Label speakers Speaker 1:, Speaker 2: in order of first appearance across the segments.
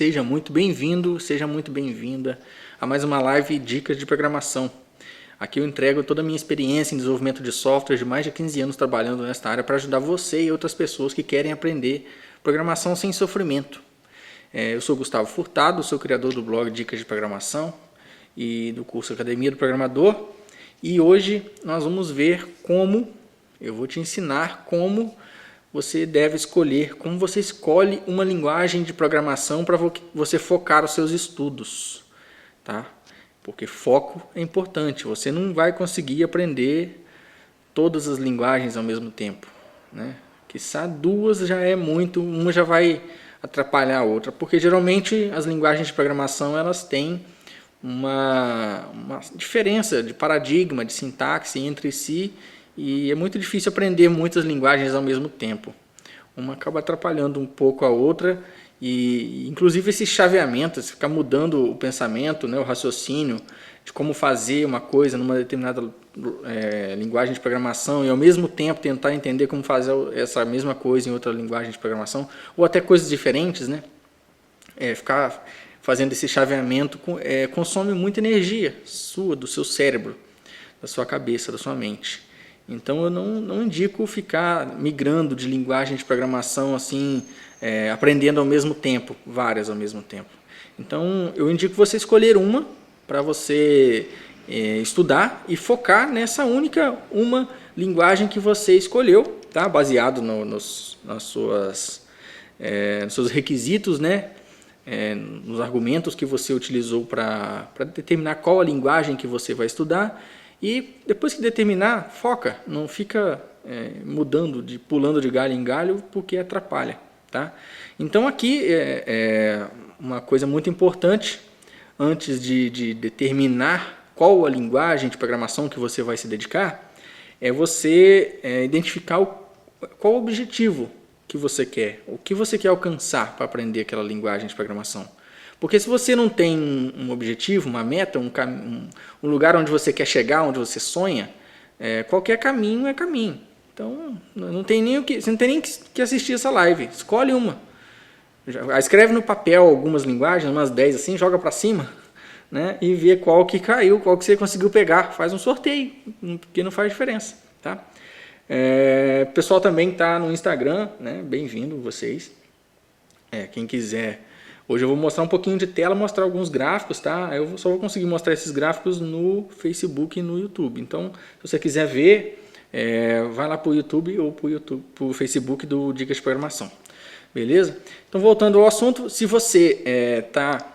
Speaker 1: seja muito bem-vindo, seja muito bem-vinda a mais uma live Dicas de Programação. Aqui eu entrego toda a minha experiência em desenvolvimento de software de mais de 15 anos trabalhando nesta área para ajudar você e outras pessoas que querem aprender programação sem sofrimento. Eu sou Gustavo Furtado, sou criador do blog Dicas de Programação e do curso Academia do Programador. E hoje nós vamos ver eu vou te ensinar como você deve escolher, como você escolhe uma linguagem de programação para você focar os seus estudos, tá? Porque foco é importante, você não vai conseguir aprender todas as linguagens ao mesmo tempo, né? Quiçá duas já é muito, uma já vai atrapalhar a outra, porque geralmente as linguagens de programação elas têm uma diferença de paradigma, de sintaxe entre si, e é muito difícil aprender muitas linguagens ao mesmo tempo. Uma acaba atrapalhando um pouco a outra, e inclusive esse chaveamento, você ficar mudando o pensamento, né, o raciocínio de como fazer uma coisa numa determinada linguagem de programação e ao mesmo tempo tentar entender como fazer essa mesma coisa em outra linguagem de programação, ou até coisas diferentes, né? Ficar fazendo esse chaveamento consome muita energia sua, do seu cérebro, da sua cabeça, da sua mente. Então eu não indico ficar migrando de linguagem de programação assim, aprendendo ao mesmo tempo, várias ao mesmo tempo. Então eu indico você escolher uma para você estudar e focar nessa uma linguagem que você escolheu, tá? Baseado nos seus requisitos, né? Nos argumentos que você utilizou para determinar qual a linguagem que você vai estudar. E depois que determinar, foca, não fica pulando de galho em galho, porque atrapalha, tá? Então aqui uma coisa muito importante, antes de determinar qual a linguagem de programação que você vai se dedicar, é você identificar qual o objetivo que você quer, o que você quer alcançar para aprender aquela linguagem de programação. Porque se você não tem um objetivo, uma meta, um lugar onde você quer chegar, onde você sonha, qualquer caminho é caminho. Então, você não tem nem que assistir essa live. Escolhe uma. Escreve no papel algumas linguagens, umas 10 assim, joga para cima, né, e vê qual que caiu, qual que você conseguiu pegar. Faz um sorteio, porque não faz diferença. Tá? O pessoal também está no Instagram, né, bem-vindo vocês. Quem quiser... Hoje eu vou mostrar um pouquinho de tela, mostrar alguns gráficos, tá? Eu só vou conseguir mostrar esses gráficos no Facebook e no YouTube. Então, se você quiser ver, vai lá para o YouTube ou para o Facebook do Dicas de Programação. Beleza? Então, voltando ao assunto, se você está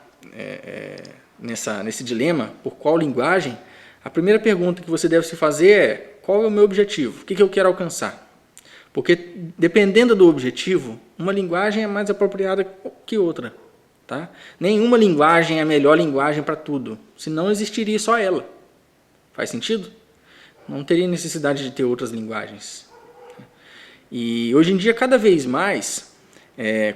Speaker 1: nesse dilema, por qual linguagem, a primeira pergunta que você deve se fazer é: qual é o meu objetivo? O que eu quero alcançar? Porque, dependendo do objetivo, uma linguagem é mais apropriada que outra. Tá? Nenhuma linguagem é a melhor linguagem para tudo, senão existiria só ela. Faz sentido? Não teria necessidade de ter outras linguagens. E hoje em dia, cada vez mais,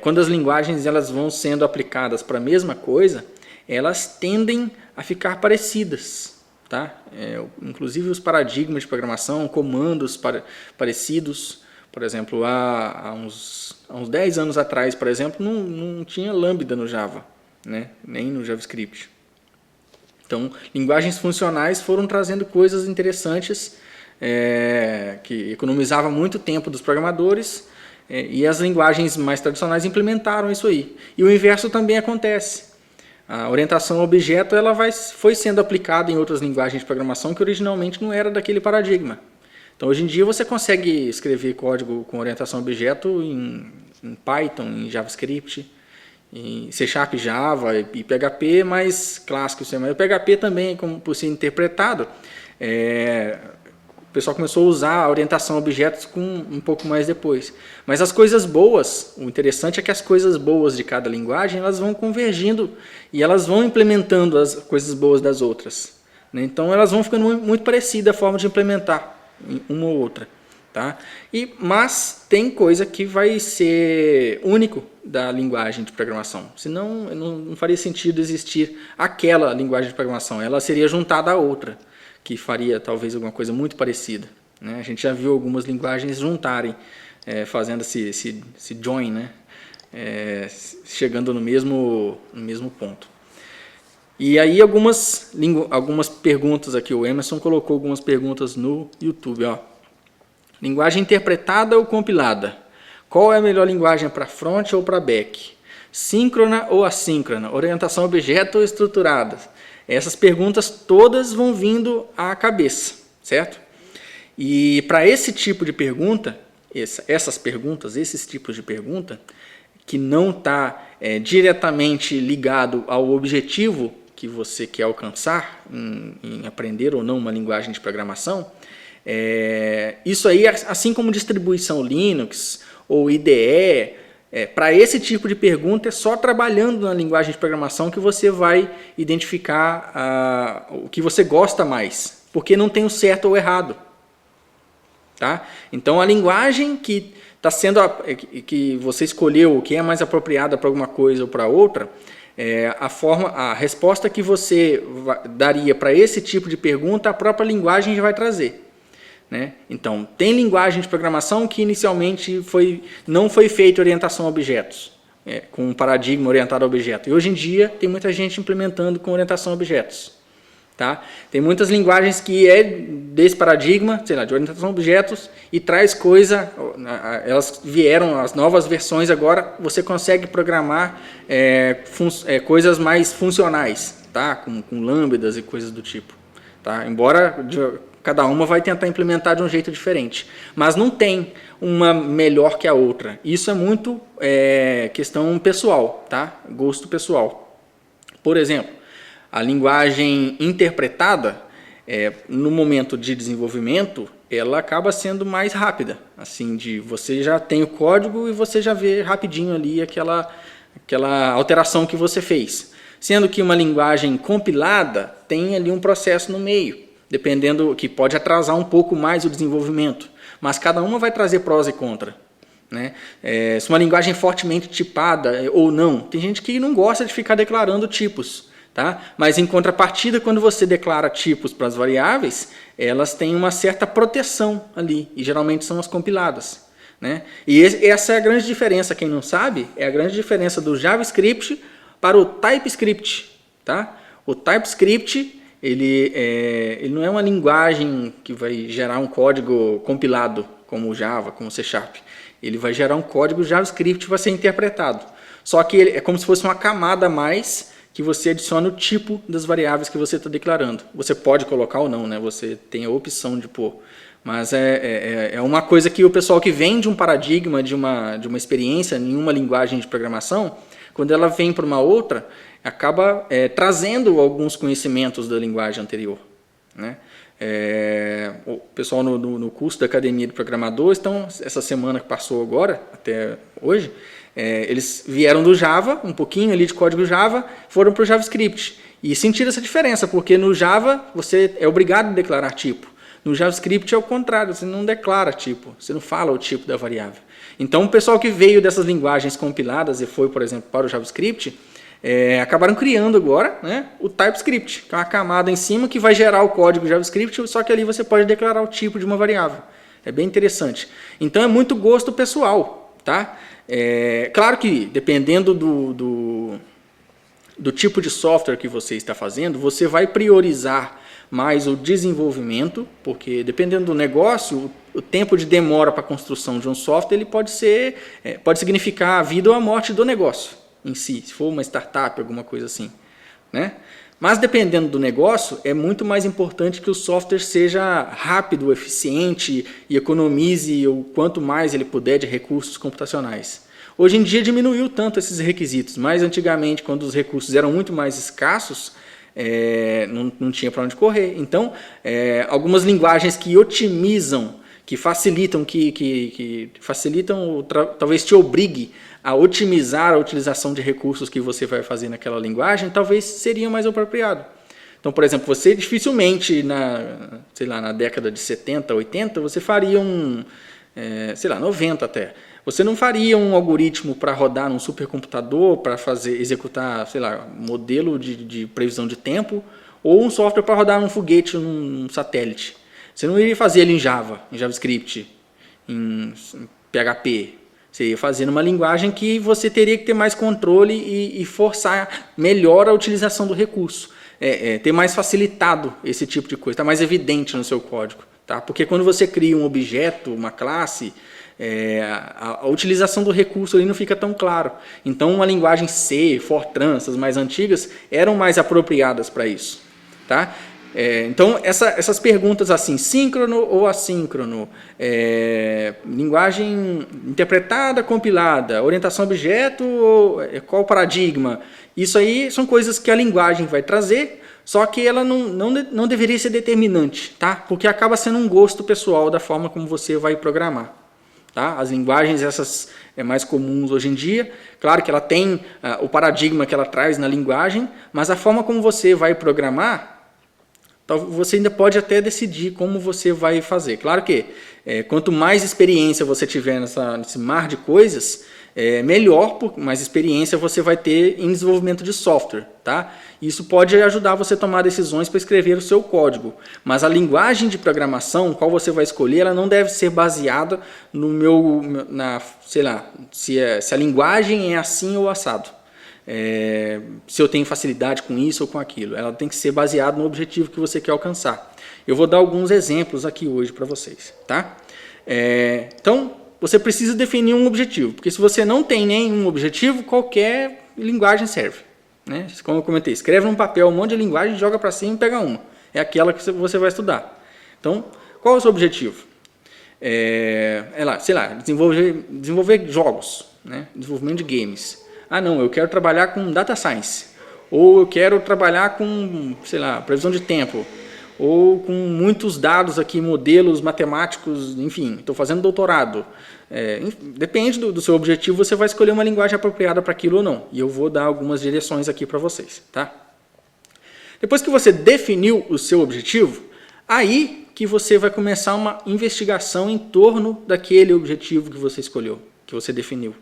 Speaker 1: quando as linguagens elas vão sendo aplicadas para a mesma coisa, elas tendem a ficar parecidas. Tá? Inclusive os paradigmas de programação, comandos parecidos. Por exemplo, há uns 10 anos atrás, por exemplo, não tinha lambda no Java, né? Nem no JavaScript. Então, linguagens funcionais foram trazendo coisas interessantes que economizavam muito tempo dos programadores, e as linguagens mais tradicionais implementaram isso aí. E o inverso também acontece. A orientação a objeto foi sendo aplicada em outras linguagens de programação que originalmente não era daquele paradigma. Então, hoje em dia, você consegue escrever código com orientação a objeto em Python, em JavaScript, em C#, Java e PHP, mais clássico. Mas o PHP também, como por ser interpretado, o pessoal começou a usar a orientação a objetos um pouco mais depois. Mas as coisas boas, o interessante é que as coisas boas de cada linguagem elas vão convergindo e elas vão implementando as coisas boas das outras. Né? Então, elas vão ficando muito parecidas a forma de implementar uma ou outra, tá? Mas tem coisa que vai ser único da linguagem de programação, senão não faria sentido existir aquela linguagem de programação, ela seria juntada a outra, que faria talvez alguma coisa muito parecida, né? A gente já viu algumas linguagens juntarem, fazendo esse join, né? chegando no mesmo ponto. E aí algumas perguntas aqui, o Emerson colocou algumas perguntas no YouTube. Ó. Linguagem interpretada ou compilada? Qual é a melhor linguagem para front ou para back? Síncrona ou assíncrona? Orientação a objeto ou estruturada? Essas perguntas todas vão vindo à cabeça, certo? E para esse tipo de pergunta, esses tipos de pergunta, que não está diretamente ligado ao objetivo que você quer alcançar em aprender ou não uma linguagem de programação, isso aí, assim como distribuição Linux ou IDE, para esse tipo de pergunta é só trabalhando na linguagem de programação que você vai identificar o que você gosta mais, porque não tem o certo ou o errado. Tá? Então a linguagem que que você escolheu, que é mais apropriada para alguma coisa ou para outra, a resposta que você daria para esse tipo de pergunta, a própria linguagem já vai trazer. Né? Então, tem linguagem de programação que inicialmente não foi feita orientação a objetos, com um paradigma orientado a objeto. E hoje em dia tem muita gente implementando com orientação a objetos. Tá? Tem muitas linguagens que desse paradigma, sei lá, de orientação a objetos e traz elas vieram, as novas versões agora, você consegue programar coisas mais funcionais, tá? com lambdas e coisas do tipo. Tá? Embora cada uma vai tentar implementar de um jeito diferente. Mas não tem uma melhor que a outra. Isso é muito questão pessoal, tá? Gosto pessoal. Por exemplo, a linguagem interpretada, no momento de desenvolvimento, ela acaba sendo mais rápida. Assim, você já tem o código e você já vê rapidinho ali aquela alteração que você fez. Sendo que uma linguagem compilada tem ali um processo no meio, dependendo, que pode atrasar um pouco mais o desenvolvimento. Mas cada uma vai trazer prós e contra. Né? Se uma linguagem fortemente tipada ou não, tem gente que não gosta de ficar declarando tipos. Tá? Mas em contrapartida, quando você declara tipos para as variáveis, elas têm uma certa proteção ali, e geralmente são as compiladas. Né? E essa é a grande diferença, quem não sabe, é a grande diferença do JavaScript para o TypeScript. Tá? O TypeScript ele não é uma linguagem que vai gerar um código compilado, como o Java, como o C#. Ele vai gerar um código JavaScript que vai ser interpretado. Só que é como se fosse uma camada a mais que você adiciona o tipo das variáveis que você está declarando. Você pode colocar ou não, né? Você tem a opção de pôr. Mas é uma coisa que o pessoal que vem de um paradigma, de uma experiência em uma linguagem de programação, quando ela vem para uma outra, acaba trazendo alguns conhecimentos da linguagem anterior. Né? O pessoal no curso da Academia de Programadores, então, essa semana que passou agora, até hoje, eles vieram do Java, um pouquinho ali de código Java, foram para o JavaScript. E sentiram essa diferença, porque no Java você é obrigado a declarar tipo. No JavaScript é o contrário, você não declara tipo, você não fala o tipo da variável. Então o pessoal que veio dessas linguagens compiladas e foi, por exemplo, para o JavaScript, acabaram criando agora, né, o TypeScript, que é uma camada em cima que vai gerar o código JavaScript, só que ali você pode declarar o tipo de uma variável. É bem interessante. Então é muito gosto pessoal. Tá? Claro que, dependendo do tipo de software que você está fazendo, você vai priorizar mais o desenvolvimento, porque dependendo do negócio, o tempo de demora para a construção de um software ele pode significar a vida ou a morte do negócio em si, se for uma startup, alguma coisa assim. Né? Mas dependendo do negócio, é muito mais importante que o software seja rápido, eficiente e economize o quanto mais ele puder de recursos computacionais. Hoje em dia diminuiu tanto esses requisitos, mas antigamente, quando os recursos eram muito mais escassos, não tinha para onde correr. Então, algumas linguagens que otimizam, que facilitam, talvez te obrigue a otimizar a utilização de recursos que você vai fazer naquela linguagem, talvez seria mais apropriado. Então, por exemplo, você dificilmente, na década de 70, 80, você faria 90 até. Você não faria um algoritmo para rodar num supercomputador, para executar, modelo de previsão de tempo, ou um software para rodar num foguete, num satélite. Você não iria fazer ele em Java, em JavaScript, em PHP. Você ia fazer numa linguagem que você teria que ter mais controle e forçar melhor a utilização do recurso. Ter mais facilitado esse tipo de coisa, está mais evidente no seu código. Tá? Porque quando você cria um objeto, uma classe, a utilização do recurso ali não fica tão claro. Então, uma linguagem C, Fortran, essas mais antigas, eram mais apropriadas para isso. Tá? Então, essas perguntas assim, síncrono ou assíncrono, linguagem interpretada, compilada, orientação a objeto, qual o paradigma, isso aí são coisas que a linguagem vai trazer, só que ela não deveria ser determinante, tá? Porque acaba sendo um gosto pessoal da forma como você vai programar. Tá? As linguagens, essas mais comuns hoje em dia, claro que ela tem o paradigma que ela traz na linguagem, mas a forma como você vai programar, você ainda pode até decidir como você vai fazer. Claro que quanto mais experiência você tiver nesse mar de coisas, melhor, mais experiência você vai ter em desenvolvimento de software. Tá? Isso pode ajudar você a tomar decisões para escrever o seu código. Mas a linguagem de programação, qual você vai escolher, ela não deve ser baseada sei lá, se a linguagem é assim ou assado. Se eu tenho facilidade com isso ou com aquilo. Ela tem que ser baseada no objetivo que você quer alcançar. Eu vou dar alguns exemplos aqui hoje para vocês. Tá? Então, você precisa definir um objetivo, porque se você não tem nenhum objetivo, qualquer linguagem serve. Né? Como eu comentei, escreve num papel um monte de linguagem, joga para cima e pega uma. É aquela que você vai estudar. Então, qual é o seu objetivo? Sei lá, desenvolver jogos, né? Desenvolvimento de games. Ah, não, eu quero trabalhar com data science. Ou eu quero trabalhar com, sei lá, previsão de tempo. Ou com muitos dados aqui, modelos matemáticos, enfim, estou fazendo doutorado. Depende do seu objetivo, você vai escolher uma linguagem apropriada para aquilo ou não. E eu vou dar algumas direções aqui para vocês. Tá? Depois que você definiu o seu objetivo, aí que você vai começar uma investigação em torno daquele objetivo que você escolheu, que você definiu.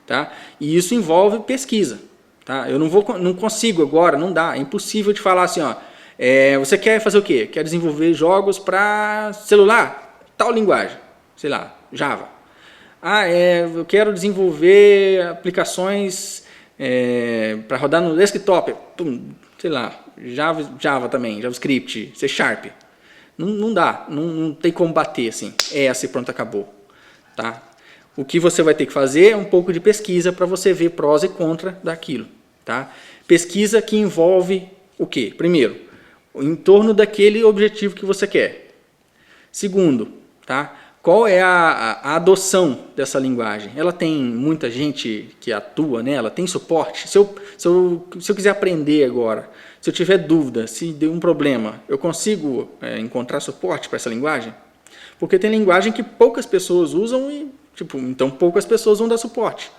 Speaker 1: Tá? E isso envolve pesquisa. Tá? Eu não consigo agora, não dá, é impossível de falar assim, ó, você quer fazer o quê? Quer desenvolver jogos para celular? Tal linguagem, sei lá, Java. Eu quero desenvolver aplicações para rodar no desktop, sei lá, Java também, JavaScript, C Sharp. Não dá, não tem como bater assim, essa e pronto, acabou. Tá? O que você vai ter que fazer é um pouco de pesquisa para você ver prós e contra daquilo. Tá? Pesquisa que envolve o quê? Primeiro, em torno daquele objetivo que você quer. Segundo, tá? Qual é a adoção dessa linguagem? Ela tem muita gente que atua nela? Tem suporte? Se eu quiser aprender agora, se eu tiver dúvida, se deu um problema, eu consigo encontrar suporte para essa linguagem? Porque tem linguagem que poucas pessoas usam e, então poucas pessoas vão dar suporte.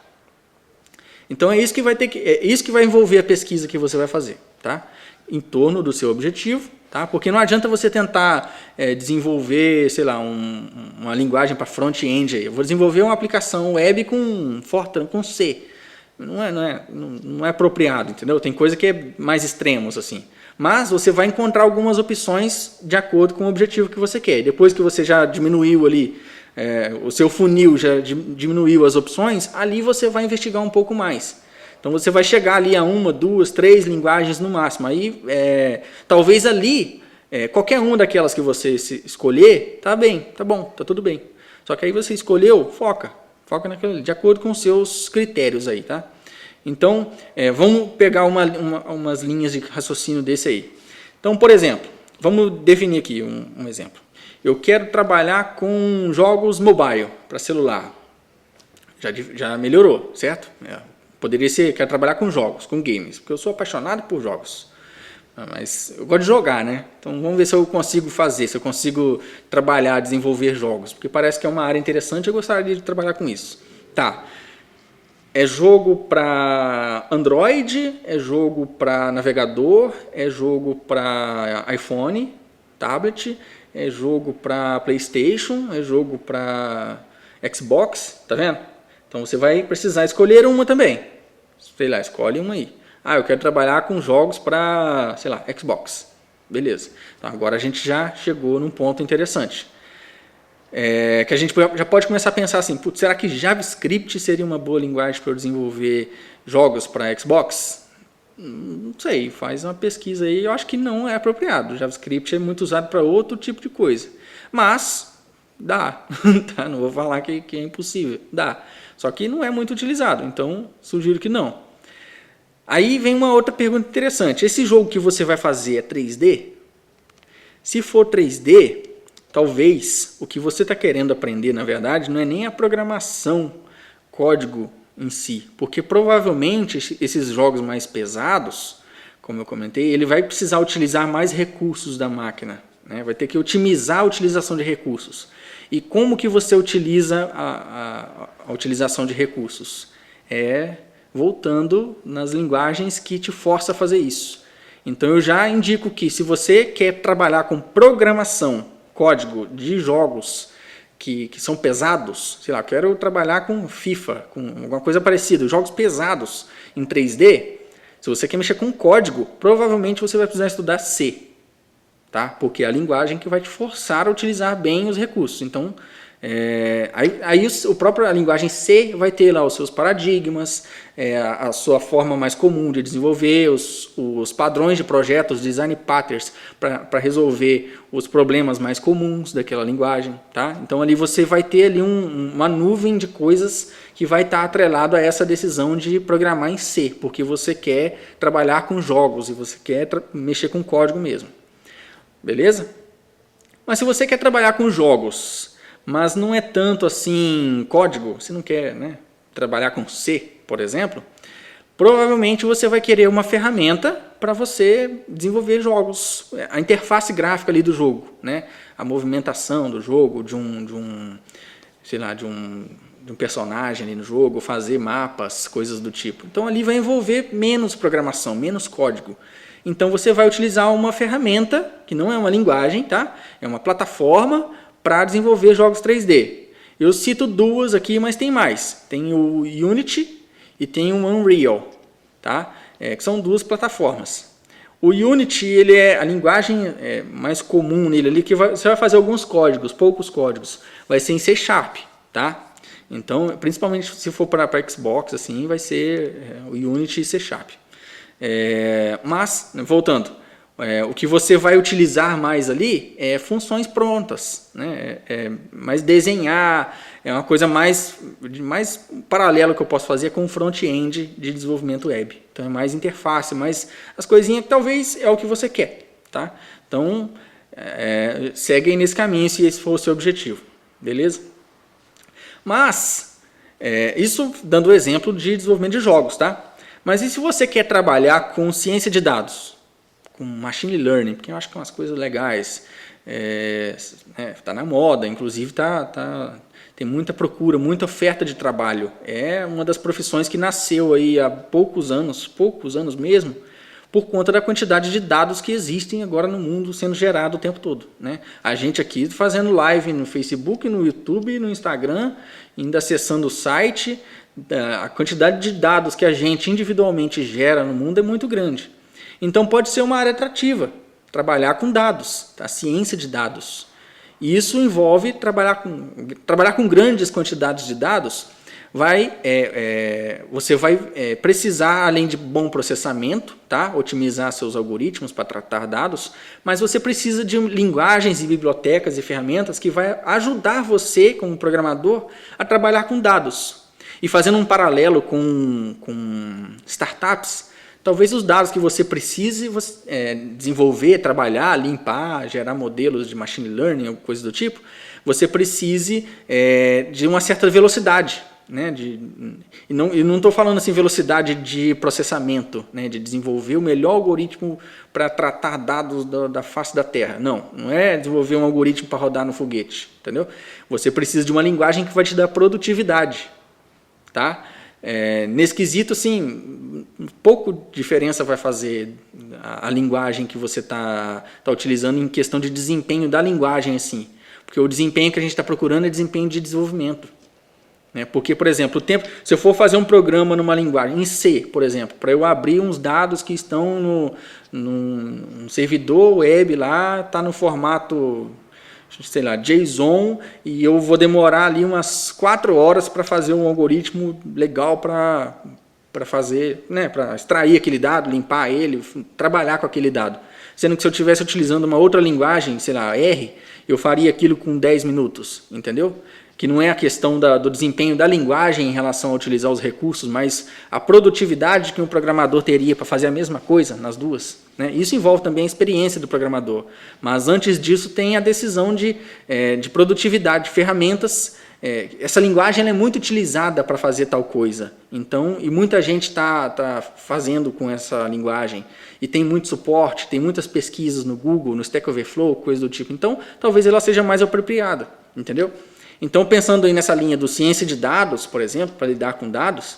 Speaker 1: Então é isso que vai envolver a pesquisa que você vai fazer, tá? Em torno do seu objetivo, tá? Porque não adianta você tentar desenvolver, sei lá, uma linguagem para front-end. Eu vou desenvolver uma aplicação web com Fortran, com C. Não é apropriado, entendeu? Tem coisa que é mais extremos assim. Mas você vai encontrar algumas opções de acordo com o objetivo que você quer. Depois que você já diminuiu ali, o seu funil já diminuiu as opções, ali você vai investigar um pouco mais. Então você vai chegar ali a 1, 2, 3 linguagens no máximo. Aí, talvez ali, qualquer uma daquelas que você escolher, tá bem, tá bom, tá tudo bem. Só que aí você escolheu, foca naquilo ali, de acordo com os seus critérios aí, tá? Então, vamos pegar umas linhas de raciocínio desse aí. Então, por exemplo, vamos definir aqui um exemplo. Eu quero trabalhar com jogos mobile para celular. Já melhorou, certo? Poderia ser, quero trabalhar com jogos, com games, porque eu sou apaixonado por jogos. Mas eu gosto de jogar, né? Então vamos ver se eu consigo fazer, se eu consigo trabalhar, desenvolver jogos. Porque parece que é uma área interessante, eu gostaria de trabalhar com isso. Tá. É jogo para Android, é jogo para navegador, é jogo para iPhone, tablet, é jogo para PlayStation, é jogo para Xbox, tá vendo? Então você vai precisar escolher uma também. Sei lá, escolhe uma aí. Eu quero trabalhar com jogos para, sei lá, Xbox. Beleza. Então agora a gente já chegou num ponto interessante. que a gente já pode começar a pensar assim, putz, será que JavaScript seria uma boa linguagem para eu desenvolver jogos para Xbox? Não sei, faz uma pesquisa aí, eu acho que não é apropriado. O JavaScript é muito usado para outro tipo de coisa. Mas dá, tá? Não vou falar que é impossível, dá. Só que não é muito utilizado, então sugiro que não. Aí vem uma outra pergunta interessante. Esse jogo que você vai fazer é 3D? Se for 3D, talvez o que você está querendo aprender, na verdade, não é nem a programação, código em si. Porque provavelmente esses jogos mais pesados, como eu comentei, ele vai precisar utilizar mais recursos da máquina. Né? Vai ter que otimizar a utilização de recursos. E como que você utiliza a utilização de recursos? Voltando nas linguagens que te forçam a fazer isso. Então eu já indico que se você quer trabalhar com programação, código de jogos que são pesados, sei lá, quero trabalhar com FIFA, com alguma coisa parecida, jogos pesados em 3D, se você quer mexer com código, provavelmente você vai precisar estudar C, tá? Porque é a linguagem que vai te forçar a utilizar bem os recursos. Então, aí a linguagem C vai ter lá os seus paradigmas, a sua forma mais comum de desenvolver, os padrões de projetos, os design patterns para resolver os problemas mais comuns daquela linguagem. Tá? Então ali você vai ter ali uma nuvem de coisas que vai estar atrelado a essa decisão de programar em C, porque você quer trabalhar com jogos e você quer mexer com código mesmo. Beleza? Mas se você quer trabalhar com jogos, mas não é tanto assim código, você não quer, né, trabalhar com C, por exemplo, provavelmente você vai querer uma ferramenta para você desenvolver jogos, a interface gráfica ali do jogo, né, a movimentação do jogo, de um personagem ali no jogo, fazer mapas, coisas do tipo. Então ali vai envolver menos programação, menos código. Então você vai utilizar uma ferramenta, que não é uma linguagem, tá? É uma plataforma para desenvolver jogos 3D. Eu cito duas aqui, mas tem mais. Tem o Unity e tem o Unreal, tá? Que são duas plataformas. O Unity, ele é a linguagem mais comum nele ali, que você vai fazer alguns códigos, poucos códigos. Vai ser em C#, tá? Então, principalmente se for para Xbox, assim, vai ser o Unity e C#. Mas, voltando, o que você vai utilizar mais ali é funções prontas, né? Mas desenhar é uma coisa mais paralelo que eu posso fazer com o front-end de desenvolvimento web. Então é mais interface, mais as coisinhas que talvez é o que você quer, tá? Então segue aí nesse caminho se esse for o seu objetivo, beleza? Mas isso dando o exemplo de desenvolvimento de jogos, tá? Mas e se você quer trabalhar com ciência de dados, com machine learning, porque eu acho que é umas coisas legais, tá na moda, inclusive tem muita procura, muita oferta de trabalho. É uma das profissões que nasceu aí há poucos anos mesmo, por conta da quantidade de dados que existem agora no mundo sendo gerado o tempo todo, né? A gente aqui fazendo live no Facebook, no YouTube, no Instagram, ainda acessando o site, a quantidade de dados que a gente individualmente gera no mundo é muito grande. Então pode ser uma área atrativa, trabalhar com dados, a ciência de dados. E isso envolve trabalhar com grandes quantidades de dados. Você vai precisar, além de bom processamento, tá? Otimizar seus algoritmos para tratar dados, mas você precisa de linguagens e bibliotecas e ferramentas que vai ajudar você, como programador, a trabalhar com dados. E fazendo um paralelo com startups, talvez os dados que você precise desenvolver, trabalhar, limpar, gerar modelos de machine learning ou coisa do tipo, você precise de uma certa velocidade. Né, e não estou falando assim velocidade de processamento, né, de desenvolver o melhor algoritmo para tratar dados da face da Terra. Não é desenvolver um algoritmo para rodar no foguete. Entendeu? Você precisa de uma linguagem que vai te dar produtividade. Tá? Nesse quesito, assim, pouco diferença vai fazer a linguagem que você está utilizando em questão de desempenho da linguagem, assim, porque o desempenho que a gente está procurando é desempenho de desenvolvimento. Né? Porque, por exemplo, se eu for fazer um programa numa linguagem, em C, por exemplo, para eu abrir uns dados que estão num servidor web lá, está no formato sei lá, JSON, e eu vou demorar ali umas 4 horas para fazer um algoritmo legal para fazer, né, para extrair aquele dado, limpar ele, trabalhar com aquele dado. Sendo que se eu estivesse utilizando uma outra linguagem, sei lá, R, eu faria aquilo com 10 minutos, entendeu? Que não é a questão do desempenho da linguagem em relação a utilizar os recursos, mas a produtividade que um programador teria para fazer a mesma coisa nas duas. Né? Isso envolve também a experiência do programador. Mas antes disso tem a decisão de produtividade, de ferramentas. Essa linguagem é muito utilizada para fazer tal coisa. Então, e muita gente está fazendo com essa linguagem. E tem muito suporte, tem muitas pesquisas no Google, no Stack Overflow, coisa do tipo. Então, talvez ela seja mais apropriada. Entendeu? Então, pensando aí nessa linha do ciência de dados, por exemplo, para lidar com dados,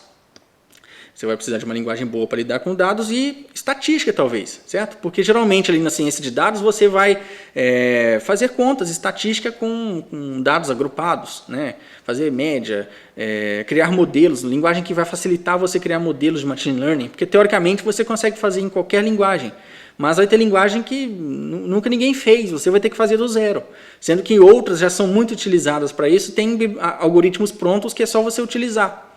Speaker 1: você vai precisar de uma linguagem boa para lidar com dados e estatística, talvez, certo? Porque, geralmente, ali na ciência de dados, você vai fazer contas, estatística com dados agrupados, né? Fazer média, criar modelos, linguagem que vai facilitar você criar modelos de machine learning, porque, teoricamente, você consegue fazer em qualquer linguagem. Mas vai ter linguagem que nunca ninguém fez, você vai ter que fazer do zero. Sendo que outras já são muito utilizadas para isso, tem algoritmos prontos que é só você utilizar.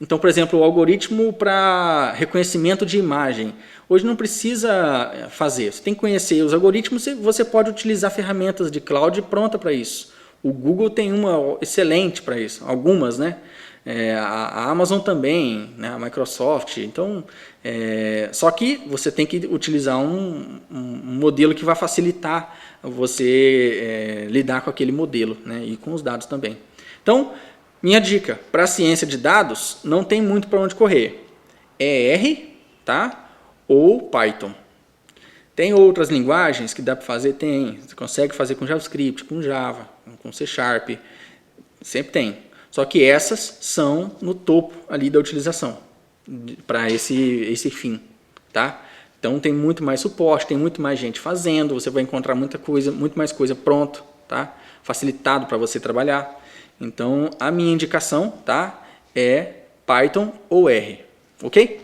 Speaker 1: Então, por exemplo, o algoritmo para reconhecimento de imagem. Hoje não precisa fazer, você tem que conhecer os algoritmos e você pode utilizar ferramentas de cloud pronta para isso. O Google tem uma excelente para isso, algumas, né? A Amazon também, né? A Microsoft. Então, só que você tem que utilizar um modelo que vai facilitar você lidar com aquele modelo, né? E com os dados também. Então, minha dica, para a ciência de dados, não tem muito para onde correr. É R, tá? Ou Python. Tem outras linguagens que dá para fazer? Tem. Você consegue fazer com JavaScript, com Java, com C Sharp. Sempre tem. Só que essas são no topo ali da utilização para esse fim, tá? Então tem muito mais suporte, tem muito mais gente fazendo, você vai encontrar muita coisa, muito mais coisa pronto, tá? Facilitado para você trabalhar. Então a minha indicação, tá, é Python ou R, ok?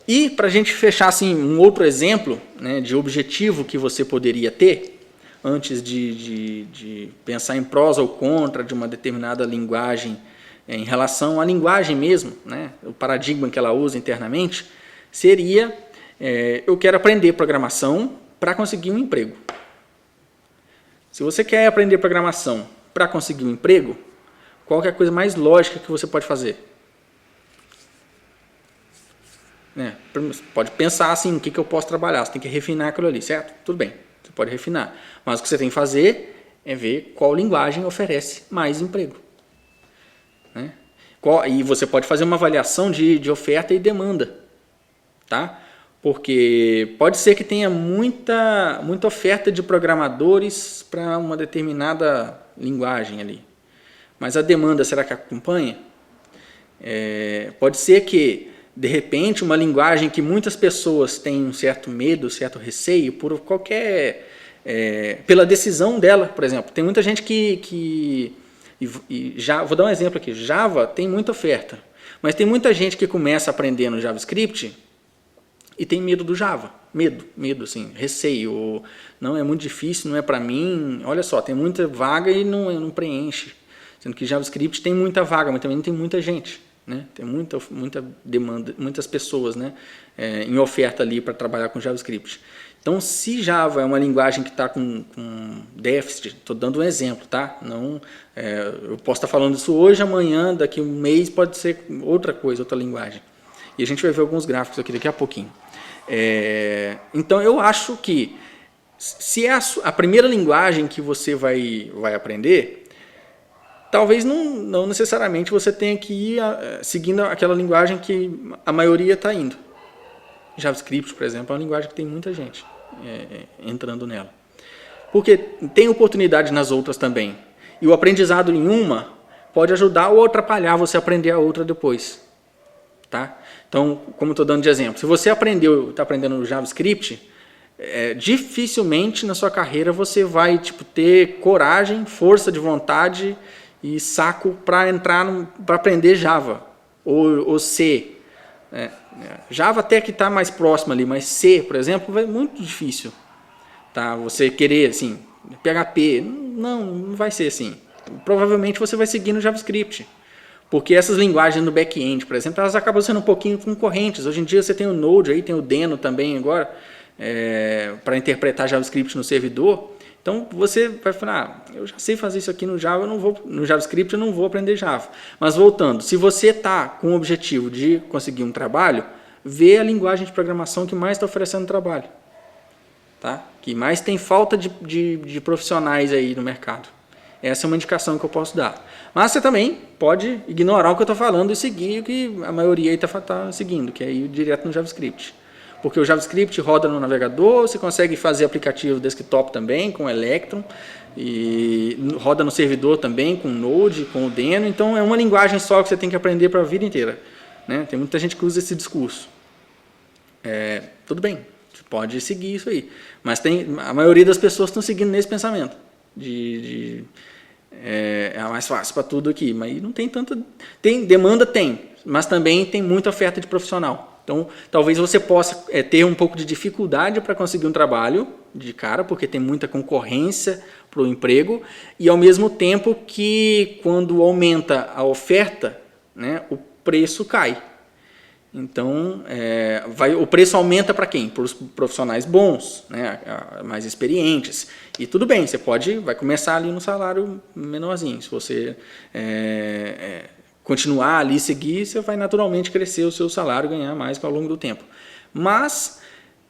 Speaker 1: E para a gente fechar assim, um outro exemplo, né, de objetivo que você poderia ter antes de pensar em prós ou contra de uma determinada linguagem em relação à linguagem mesmo, né, o paradigma que ela usa internamente, seria, eu quero aprender programação para conseguir um emprego. Se você quer aprender programação para conseguir um emprego, qual que é a coisa mais lógica que você pode fazer? Pode pensar assim, o que eu posso trabalhar, você tem que refinar aquilo ali, certo? Tudo bem, você pode refinar. Mas o que você tem que fazer é ver qual linguagem oferece mais emprego. Né? E você pode fazer uma avaliação de oferta e demanda. Tá? Porque pode ser que tenha muita oferta de programadores para uma determinada linguagem ali. Mas a demanda, será que acompanha? Pode ser que, de repente, uma linguagem que muitas pessoas têm um certo medo, certo receio, por qualquer... pela decisão dela, por exemplo. Tem muita gente já, vou dar um exemplo aqui. Java tem muita oferta. Mas tem muita gente que começa aprendendo JavaScript e tem medo do Java. Medo, assim, receio. Não, é muito difícil, não é para mim. Olha só, tem muita vaga e não preenche. Sendo que JavaScript tem muita vaga, mas também tem muita gente. Né? Tem muita demanda, muitas pessoas, né, em oferta ali para trabalhar com JavaScript. Então, se Java é uma linguagem que está com déficit, estou dando um exemplo, tá? Não, eu posso estar falando isso hoje, amanhã, daqui a um mês pode ser outra coisa, outra linguagem. E a gente vai ver alguns gráficos aqui daqui a pouquinho. Então, eu acho que se é a primeira linguagem que você vai aprender, talvez não necessariamente você tenha que ir seguindo aquela linguagem que a maioria está indo. JavaScript, por exemplo, é uma linguagem que tem muita gente entrando nela. Porque tem oportunidade nas outras também. E o aprendizado em uma pode ajudar ou atrapalhar você aprender a outra depois. Tá? Então, como estou dando de exemplo, se você está aprendendo JavaScript, dificilmente na sua carreira você vai ter coragem, força de vontade e saco para aprender Java ou C. Java até que está mais próximo ali, mas C, por exemplo, é muito difícil. Tá? Você querer, assim, PHP. Não vai ser assim. Provavelmente você vai seguir no JavaScript. Porque essas linguagens no back-end, por exemplo, elas acabam sendo um pouquinho concorrentes. Hoje em dia você tem o Node, aí tem o Deno também agora, para interpretar JavaScript no servidor. Então você vai falar, eu já sei fazer isso aqui no Java, no JavaScript eu não vou aprender Java. Mas voltando, se você está com o objetivo de conseguir um trabalho, vê a linguagem de programação que mais está oferecendo trabalho. Tá? Que mais tem falta de profissionais aí no mercado. Essa é uma indicação que eu posso dar. Mas você também pode ignorar o que eu estou falando e seguir o que a maioria está seguindo, que é ir direto no JavaScript. Porque o JavaScript roda no navegador, você consegue fazer aplicativo desktop também, com Electron, e roda no servidor também, com Node, com o Deno. Então é uma linguagem só que você tem que aprender para a vida inteira. Né? Tem muita gente que usa esse discurso. Tudo bem, você pode seguir isso aí. Mas a maioria das pessoas estão seguindo nesse pensamento. É mais fácil para tudo aqui, mas não tem tanta... Demanda tem, mas também tem muita oferta de profissional. Então, talvez você possa ter um pouco de dificuldade para conseguir um trabalho de cara, porque tem muita concorrência para o emprego, e ao mesmo tempo que quando aumenta a oferta, né, o preço cai. Então, o preço aumenta para quem? Para os profissionais bons, né, mais experientes. E tudo bem, você vai começar ali no salário menorzinho. Se você continuar ali, seguir, você vai naturalmente crescer o seu salário, ganhar mais ao longo do tempo. Mas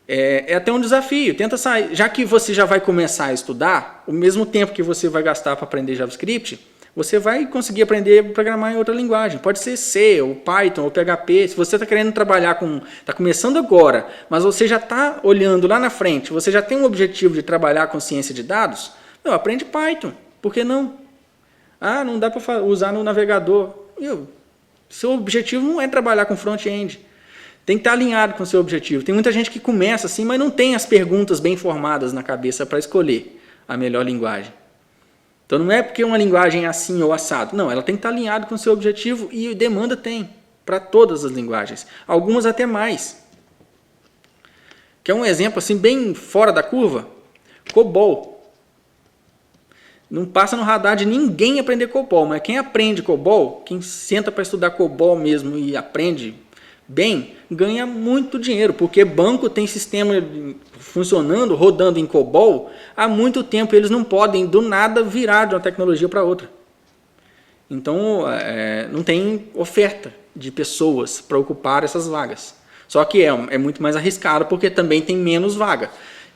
Speaker 1: é até um desafio. Tenta sair. Já que você já vai começar a estudar, o mesmo tempo que você vai gastar para aprender JavaScript, você vai conseguir aprender a programar em outra linguagem. Pode ser C, ou Python, ou PHP. Se você está querendo trabalhar está começando agora, mas você já está olhando lá na frente, você já tem um objetivo de trabalhar com ciência de dados, aprende Python. Por que não? Não dá para usar no navegador. Seu objetivo não é trabalhar com front-end. Tem que estar alinhado com o seu objetivo. Tem muita gente que começa assim, mas não tem as perguntas bem formadas na cabeça para escolher a melhor linguagem. Então não é porque uma linguagem é assim ou assado. Não, ela tem que estar alinhada com o seu objetivo e demanda tem para todas as linguagens. Algumas até mais. Quer um exemplo assim bem fora da curva? COBOL. Não passa no radar de ninguém aprender COBOL, mas quem aprende COBOL, quem senta para estudar COBOL mesmo e aprende bem, ganha muito dinheiro, porque banco tem sistema funcionando, rodando em COBOL há muito tempo, eles não podem do nada virar de uma tecnologia para outra. Então não tem oferta de pessoas para ocupar essas vagas. Só que é muito mais arriscado porque também tem menos vaga.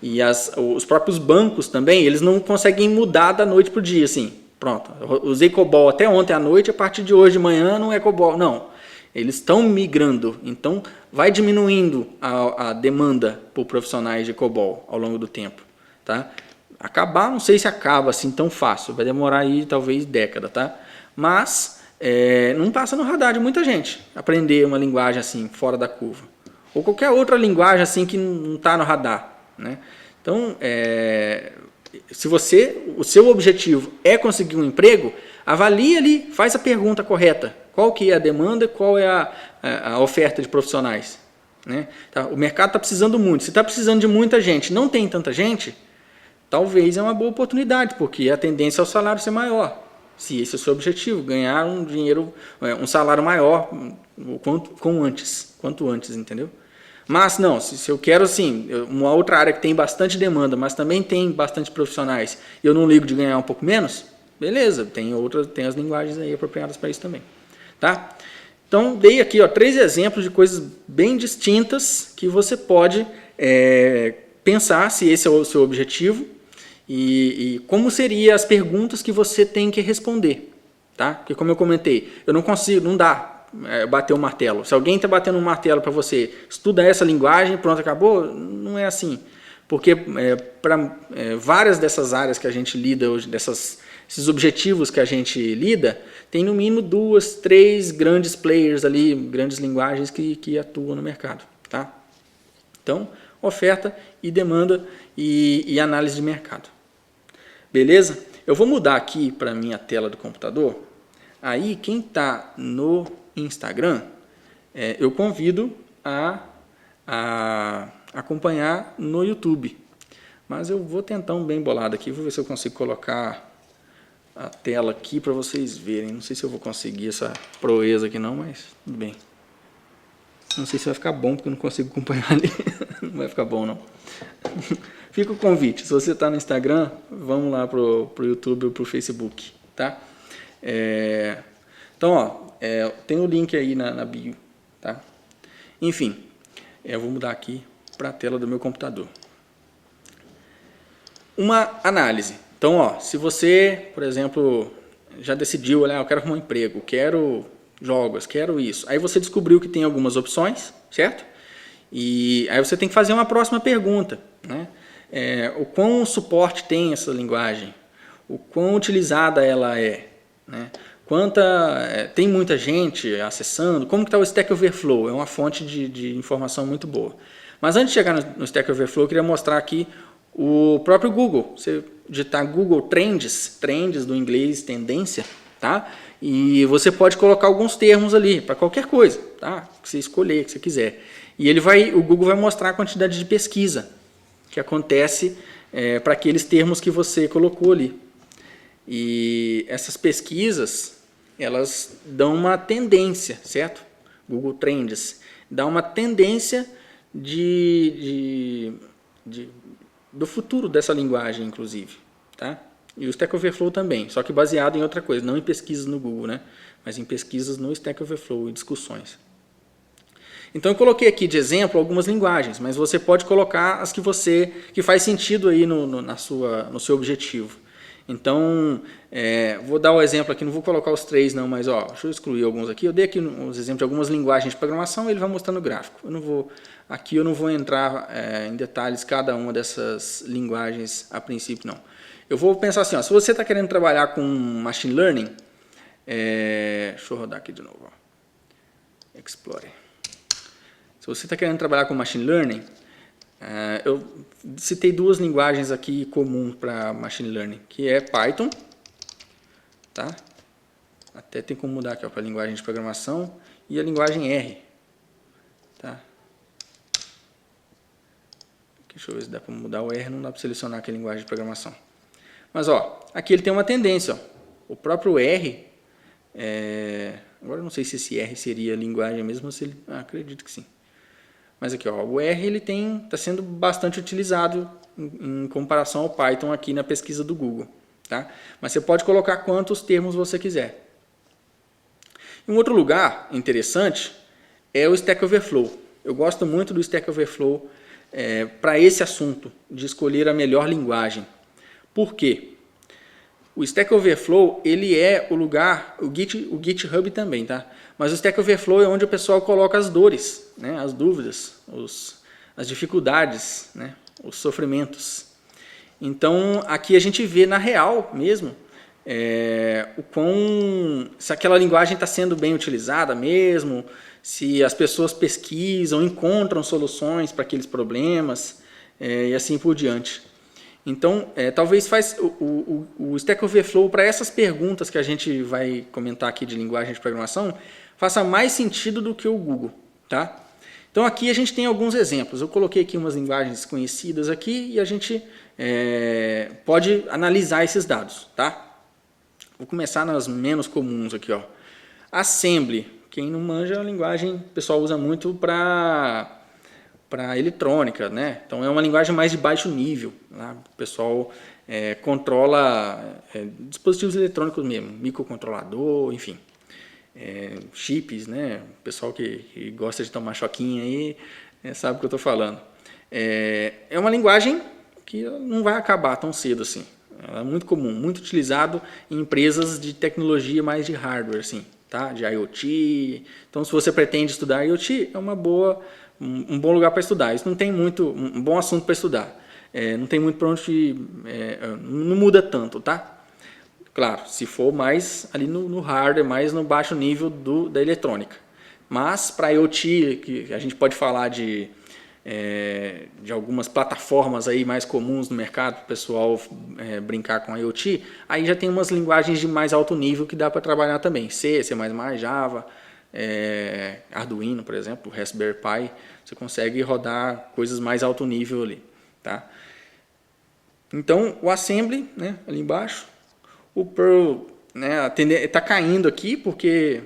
Speaker 1: E os próprios bancos também, eles não conseguem mudar da noite para o dia, assim, pronto, usei COBOL até ontem à noite, a partir de hoje de manhã não é COBOL, não. Eles estão migrando, então vai diminuindo a demanda por profissionais de COBOL ao longo do tempo. Tá? Acabar, não sei se acaba assim tão fácil, vai demorar aí talvez década, tá? Mas não passa no radar de muita gente aprender uma linguagem assim, fora da curva. Ou qualquer outra linguagem assim que não está no radar. Né? Então, se o seu objetivo é conseguir um emprego, avalie ali, faz a pergunta correta. Qual que é a demanda, qual é a oferta de profissionais. Né? Tá? O mercado está precisando muito. Se está precisando de muita gente, não tem tanta gente, talvez é uma boa oportunidade, porque a tendência é o salário ser maior. Se esse é o seu objetivo, ganhar um dinheiro, um salário maior quanto antes, entendeu? Mas não, se eu quero assim, uma outra área que tem bastante demanda, mas também tem bastante profissionais, e eu não ligo de ganhar um pouco menos, beleza, tem as linguagens aí apropriadas para isso também. Tá? Então, dei aqui 3 exemplos de coisas bem distintas que você pode pensar se esse é o seu objetivo e como seriam as perguntas que você tem que responder. Tá? Porque, como eu comentei, eu não consigo, não dá bater um martelo. Se alguém está batendo um martelo para você, estuda essa linguagem, pronto, acabou, não é assim. Porque para várias dessas áreas que a gente lida hoje, esses objetivos que a gente lida, tem no mínimo 2, 3 grandes players ali, grandes linguagens que atuam no mercado. Tá? Então, oferta e demanda e análise de mercado. Beleza? Eu vou mudar aqui para a minha tela do computador. Aí, quem está no Instagram, eu convido a acompanhar no YouTube. Mas eu vou tentar um bem bolado aqui, vou ver se eu consigo colocar a tela aqui para vocês verem. Não sei se eu vou conseguir essa proeza aqui não, mas tudo bem. Não sei se vai ficar bom, porque eu não consigo acompanhar ali. Não vai ficar bom, não. Fica o convite. Se você está no Instagram, vamos lá pro YouTube ou pro Facebook, tá? Então, ó, tem o link aí na bio, tá? Enfim, eu vou mudar aqui para a tela do meu computador. Uma análise. Então, ó, se você, por exemplo, já decidiu, olha, eu quero arrumar um emprego, quero jogos, quero isso. Aí você descobriu que tem algumas opções, certo? E aí você tem que fazer uma próxima pergunta, né? O quão suporte tem essa linguagem? O quão utilizada ela é? Né? Tem muita gente acessando? Como que está o Stack Overflow? É uma fonte de informação muito boa. Mas antes de chegar no Stack Overflow, eu queria mostrar aqui o próprio Google. Você digitar Google Trends, trends do inglês tendência, tá? E você pode colocar alguns termos ali para qualquer coisa, tá? Que você escolher, que você quiser. E o Google vai mostrar a quantidade de pesquisa que acontece para aqueles termos que você colocou ali. E essas pesquisas, elas dão uma tendência, certo? Google Trends dá uma tendência do futuro dessa linguagem, inclusive, tá? E o Stack Overflow também, só que baseado em outra coisa, não em pesquisas no Google, né? Mas em pesquisas no Stack Overflow e discussões. Então eu coloquei aqui de exemplo algumas linguagens, mas você pode colocar as que faz sentido aí no seu objetivo. Então, vou dar o exemplo aqui, não vou colocar os 3 não, mas deixa eu excluir alguns aqui. Eu dei aqui uns exemplos de algumas linguagens de programação e ele vai mostrando o gráfico. Aqui eu não vou entrar em detalhes cada uma dessas linguagens a princípio não. Eu vou pensar assim, se você está querendo trabalhar com Machine Learning, deixa eu rodar aqui de novo. Explorer. Se você está querendo trabalhar com Machine Learning, eu citei 2 linguagens aqui comuns para Machine Learning, que é Python, tá? Até tem como mudar aqui para a linguagem de programação, e a linguagem R. Tá? Deixa eu ver se dá para mudar o R, não dá para selecionar aqui a linguagem de programação. Mas aqui ele tem uma tendência. O próprio R, agora eu não sei se esse R seria a linguagem mesmo, ou se ele, acredito que sim. Mas aqui, o R ele está sendo bastante utilizado em comparação ao Python aqui na pesquisa do Google. Tá? Mas você pode colocar quantos termos você quiser. Um outro lugar interessante é o Stack Overflow. Eu gosto muito do Stack Overflow para esse assunto, de escolher a melhor linguagem. Por quê? O Stack Overflow ele é o lugar, o GitHub também, tá? Mas o Stack Overflow é onde o pessoal coloca as dores, né? As dúvidas, as dificuldades, né? Os sofrimentos. Então aqui a gente vê na real mesmo se aquela linguagem está sendo bem utilizada mesmo, se as pessoas pesquisam, encontram soluções para aqueles problemas e assim por diante. Então, talvez o Stack Overflow para essas perguntas que a gente vai comentar aqui de linguagem de programação faça mais sentido do que o Google, tá? Então aqui a gente tem alguns exemplos. Eu coloquei aqui umas linguagens conhecidas aqui e a gente pode analisar esses dados, tá? Vou começar nas menos comuns aqui, Assembly. Quem não manja, a linguagem o pessoal usa muito para eletrônica, né? Então é uma linguagem mais de baixo nível. Né? O pessoal controla dispositivos eletrônicos mesmo, microcontrolador, enfim, chips, né? O pessoal que gosta de tomar choquinho aí sabe o que eu estou falando. É uma linguagem que não vai acabar tão cedo assim. Ela é muito comum, muito utilizado em empresas de tecnologia mais de hardware, assim, tá? De IoT. Então, se você pretende estudar IoT, é um bom lugar para estudar. Isso não tem um bom assunto para estudar. Não tem muito para onde não muda tanto, tá? Claro, se for mais ali no hardware, mais no baixo nível da eletrônica. Mas para IoT, que a gente pode falar de algumas plataformas aí mais comuns no mercado para o pessoal brincar com IoT, aí já tem umas linguagens de mais alto nível que dá para trabalhar também. C, C++, Java, Arduino, por exemplo, Raspberry Pi, você consegue rodar coisas mais alto nível ali. Tá? Então, o Assembly, né, ali embaixo, o Perl, né, está caindo aqui porque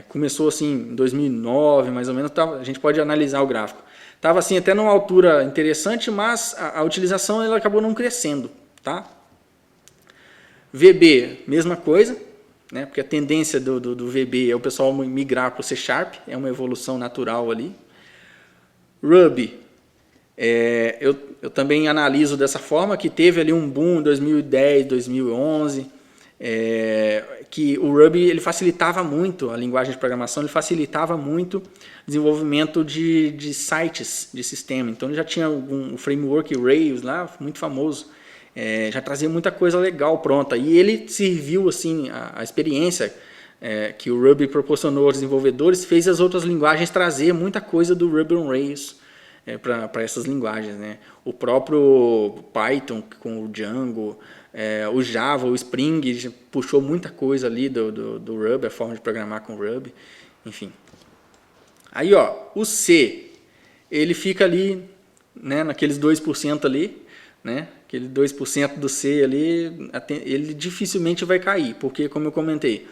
Speaker 1: começou assim em 2009, mais ou menos, a gente pode analisar o gráfico. Estava assim até numa altura interessante, mas a utilização ela acabou não crescendo. Tá? VB, mesma coisa, né, porque a tendência do VB é o pessoal migrar para o C#, é uma evolução natural ali. Ruby, eu também analiso dessa forma, que teve ali um boom em 2010, 2011, que o Ruby ele facilitava muito, a linguagem de programação, ele facilitava muito o desenvolvimento de sites de sistema. Então ele já tinha um framework Rails lá, muito famoso, já trazia muita coisa legal pronta. E ele serviu assim, a experiência que o Ruby proporcionou aos desenvolvedores, fez as outras linguagens trazer muita coisa do Ruby on Rails para essas linguagens, né? O próprio Python com o Django, o Java, o Spring puxou muita coisa ali do Ruby, a forma de programar com Ruby, enfim. Aí, ó, o C, ele fica ali, né, naqueles 2% ali, né? Aquele 2% do C ali, ele dificilmente vai cair, porque, como eu comentei,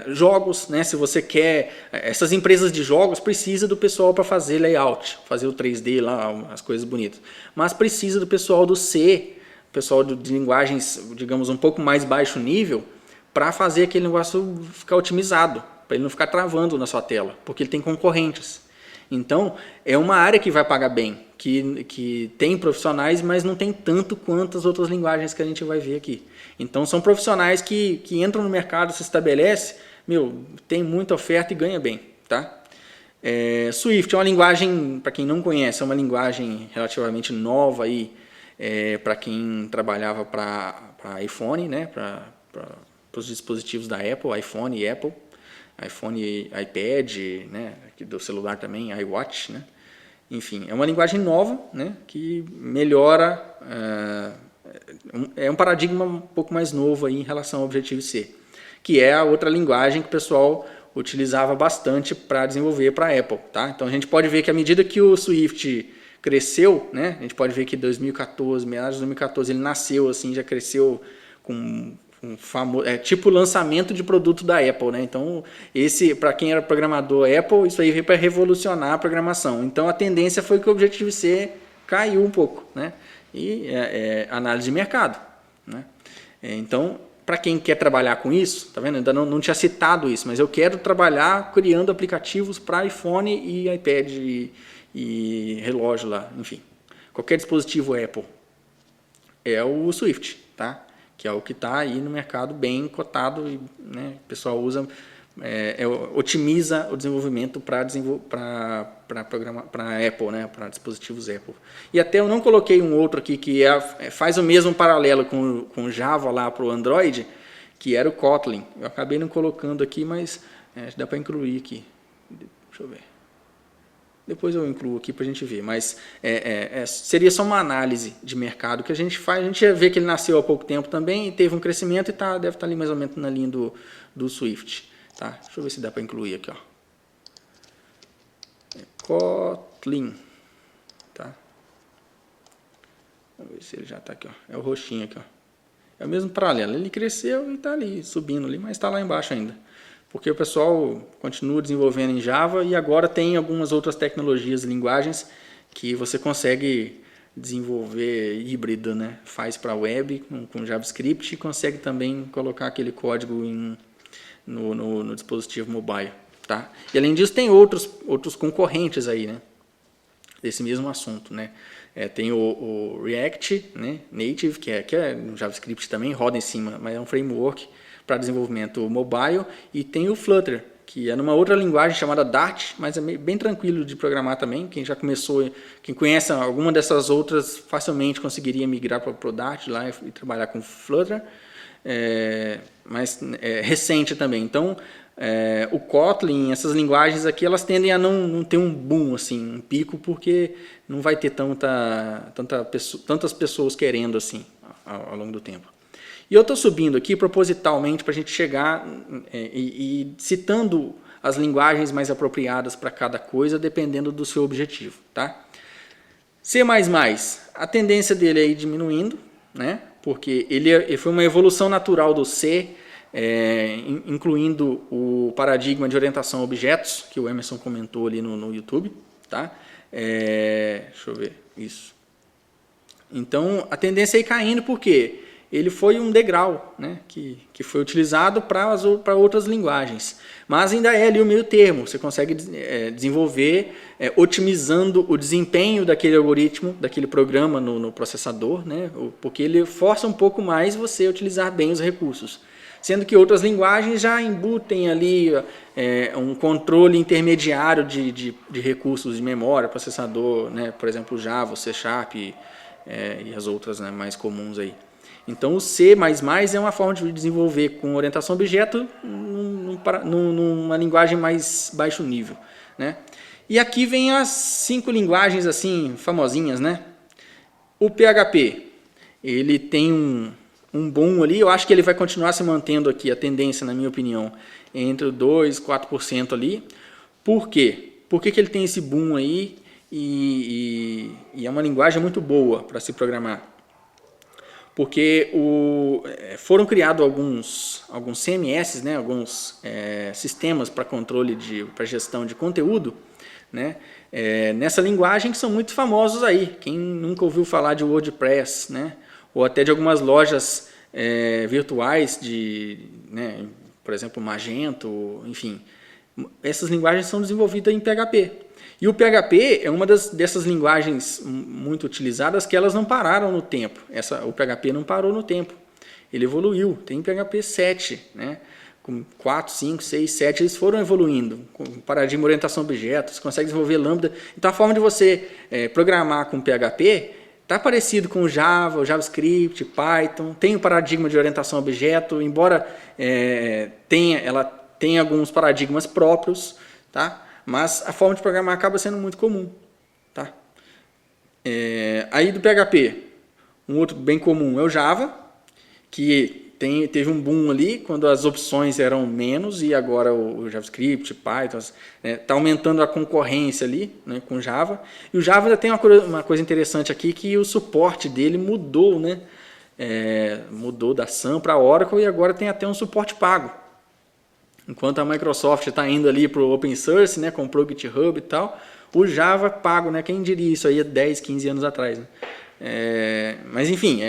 Speaker 1: jogos, né, se você quer, essas empresas de jogos precisam do pessoal para fazer layout, fazer o 3D lá, as coisas bonitas, mas precisa do pessoal do C, pessoal de linguagens, digamos, um pouco mais baixo nível, para fazer aquele negócio ficar otimizado, para ele não ficar travando na sua tela, porque ele tem concorrentes. Então, é uma área que vai pagar bem, que tem profissionais, mas não tem tanto quanto as outras linguagens que a gente vai ver aqui. Então, são profissionais que entram no mercado, se estabelece, tem muita oferta e ganha bem. Tá? Swift é uma linguagem, para quem não conhece, é uma linguagem relativamente nova para quem trabalhava para iPhone, né? Para os dispositivos da Apple, iPhone e Apple. iPhone e iPad, né, do celular também, iWatch, né, enfim, é uma linguagem nova, né, que melhora, é um paradigma um pouco mais novo aí em relação ao Objective-C, que é a outra linguagem que o pessoal utilizava bastante para desenvolver para a Apple, tá? Então a gente pode ver que à medida que o Swift cresceu, né, a gente pode ver que em 2014, meados de 2014, ele nasceu assim, já cresceu com tipo lançamento de produto da Apple, né? Então, para quem era programador Apple, isso aí veio para revolucionar a programação. Então, a tendência foi que o Objective-C caiu um pouco, né? E análise de mercado, né? Então, para quem quer trabalhar com isso, tá vendo? Ainda não tinha citado isso, mas eu quero trabalhar criando aplicativos para iPhone e iPad e relógio lá, enfim. Qualquer dispositivo Apple é o Swift, tá? Que é o que está aí no mercado bem cotado, e, né, o pessoal usa, otimiza o desenvolvimento para Apple, né, para dispositivos Apple. E até eu não coloquei um outro aqui que faz o mesmo paralelo com Java lá para o Android, que era o Kotlin. Eu acabei não colocando aqui, mas dá para incluir aqui. Deixa eu ver. Depois eu incluo aqui para a gente ver, mas seria só uma análise de mercado que a gente faz. A gente vê que ele nasceu há pouco tempo também e teve um crescimento e deve estar ali mais ou menos na linha do Swift. Tá? Deixa eu ver se dá para incluir aqui. Ó. Kotlin. Tá? Vamos ver se ele já está aqui. Ó. É o roxinho aqui. Ó. É o mesmo paralelo. Ele cresceu e está ali, subindo ali, mas está lá embaixo ainda. Porque o pessoal continua desenvolvendo em Java e agora tem algumas outras tecnologias e linguagens que você consegue desenvolver híbrido, né? Faz para web com JavaScript e consegue também colocar aquele código no dispositivo mobile. Tá? E além disso tem outros concorrentes aí, né? Desse mesmo assunto, né? Tem o React, né? Native, que é no JavaScript também, roda em cima, mas é um framework para desenvolvimento mobile, e tem o Flutter, que é numa outra linguagem chamada Dart, mas é bem tranquilo de programar também. Quem já começou, quem conhece alguma dessas outras, facilmente conseguiria migrar para o Dart lá e trabalhar com Flutter, mas é recente também. Então, o Kotlin, essas linguagens aqui, elas tendem a não ter um boom, assim, um pico, porque não vai ter tantas pessoas querendo assim ao longo do tempo. E eu estou subindo aqui propositalmente para a gente chegar e citando as linguagens mais apropriadas para cada coisa, dependendo do seu objetivo. Tá? C++, a tendência dele é ir diminuindo, né? Porque ele foi uma evolução natural do C, incluindo o paradigma de orientação a objetos, que o Emerson comentou ali no YouTube. Tá? Deixa eu ver, isso. Então, a tendência é ir caindo, porque ele foi um degrau, né, que foi utilizado para outras linguagens. Mas ainda é ali o meio termo, você consegue desenvolver otimizando o desempenho daquele algoritmo, daquele programa no processador, né, porque ele força um pouco mais você utilizar bem os recursos. Sendo que outras linguagens já embutem ali um controle intermediário de recursos de memória, processador, né, por exemplo, Java, C#, e as outras, né, mais comuns aí. Então, o C++ é uma forma de desenvolver com orientação a objeto numa linguagem mais baixo nível, né? E aqui vem as 5 linguagens assim famosinhas, né? O PHP, ele tem um boom ali, eu acho que ele vai continuar se mantendo aqui, a tendência, na minha opinião, entre 2% e 4% ali. Por quê? Por que ele tem esse boom aí e é uma linguagem muito boa para se programar? Porque foram criados alguns CMS, né, alguns sistemas para controle, para gestão de conteúdo, né, nessa linguagem, que são muito famosos aí. Quem nunca ouviu falar de WordPress, né, ou até de algumas lojas virtuais, né, por exemplo, Magento, enfim. Essas linguagens são desenvolvidas em PHP. E o PHP é uma dessas linguagens muito utilizadas que elas não pararam no tempo. O PHP não parou no tempo. Ele evoluiu. Tem PHP 7, né? Com 4, 5, 6, 7, eles foram evoluindo. Com paradigma orientação a objetos, consegue desenvolver Lambda. Então, a forma de você programar com PHP está parecido com o Java, o JavaScript, Python. Tem o paradigma de orientação a objeto, embora ela tenha alguns paradigmas próprios, tá? Mas a forma de programar acaba sendo muito comum. Tá? Aí do PHP, um outro bem comum é o Java, que teve um boom ali quando as opções eram menos, e agora o JavaScript, Python, está aumentando a concorrência ali, né, com o Java. E o Java ainda tem uma coisa interessante aqui, que o suporte dele mudou, né? Mudou da Sun para a Oracle, e agora tem até um suporte pago. Enquanto a Microsoft está indo ali para o open source, né, comprou o GitHub e tal, o Java pago, né, quem diria isso aí há 10, 15 anos atrás. Né? Mas enfim,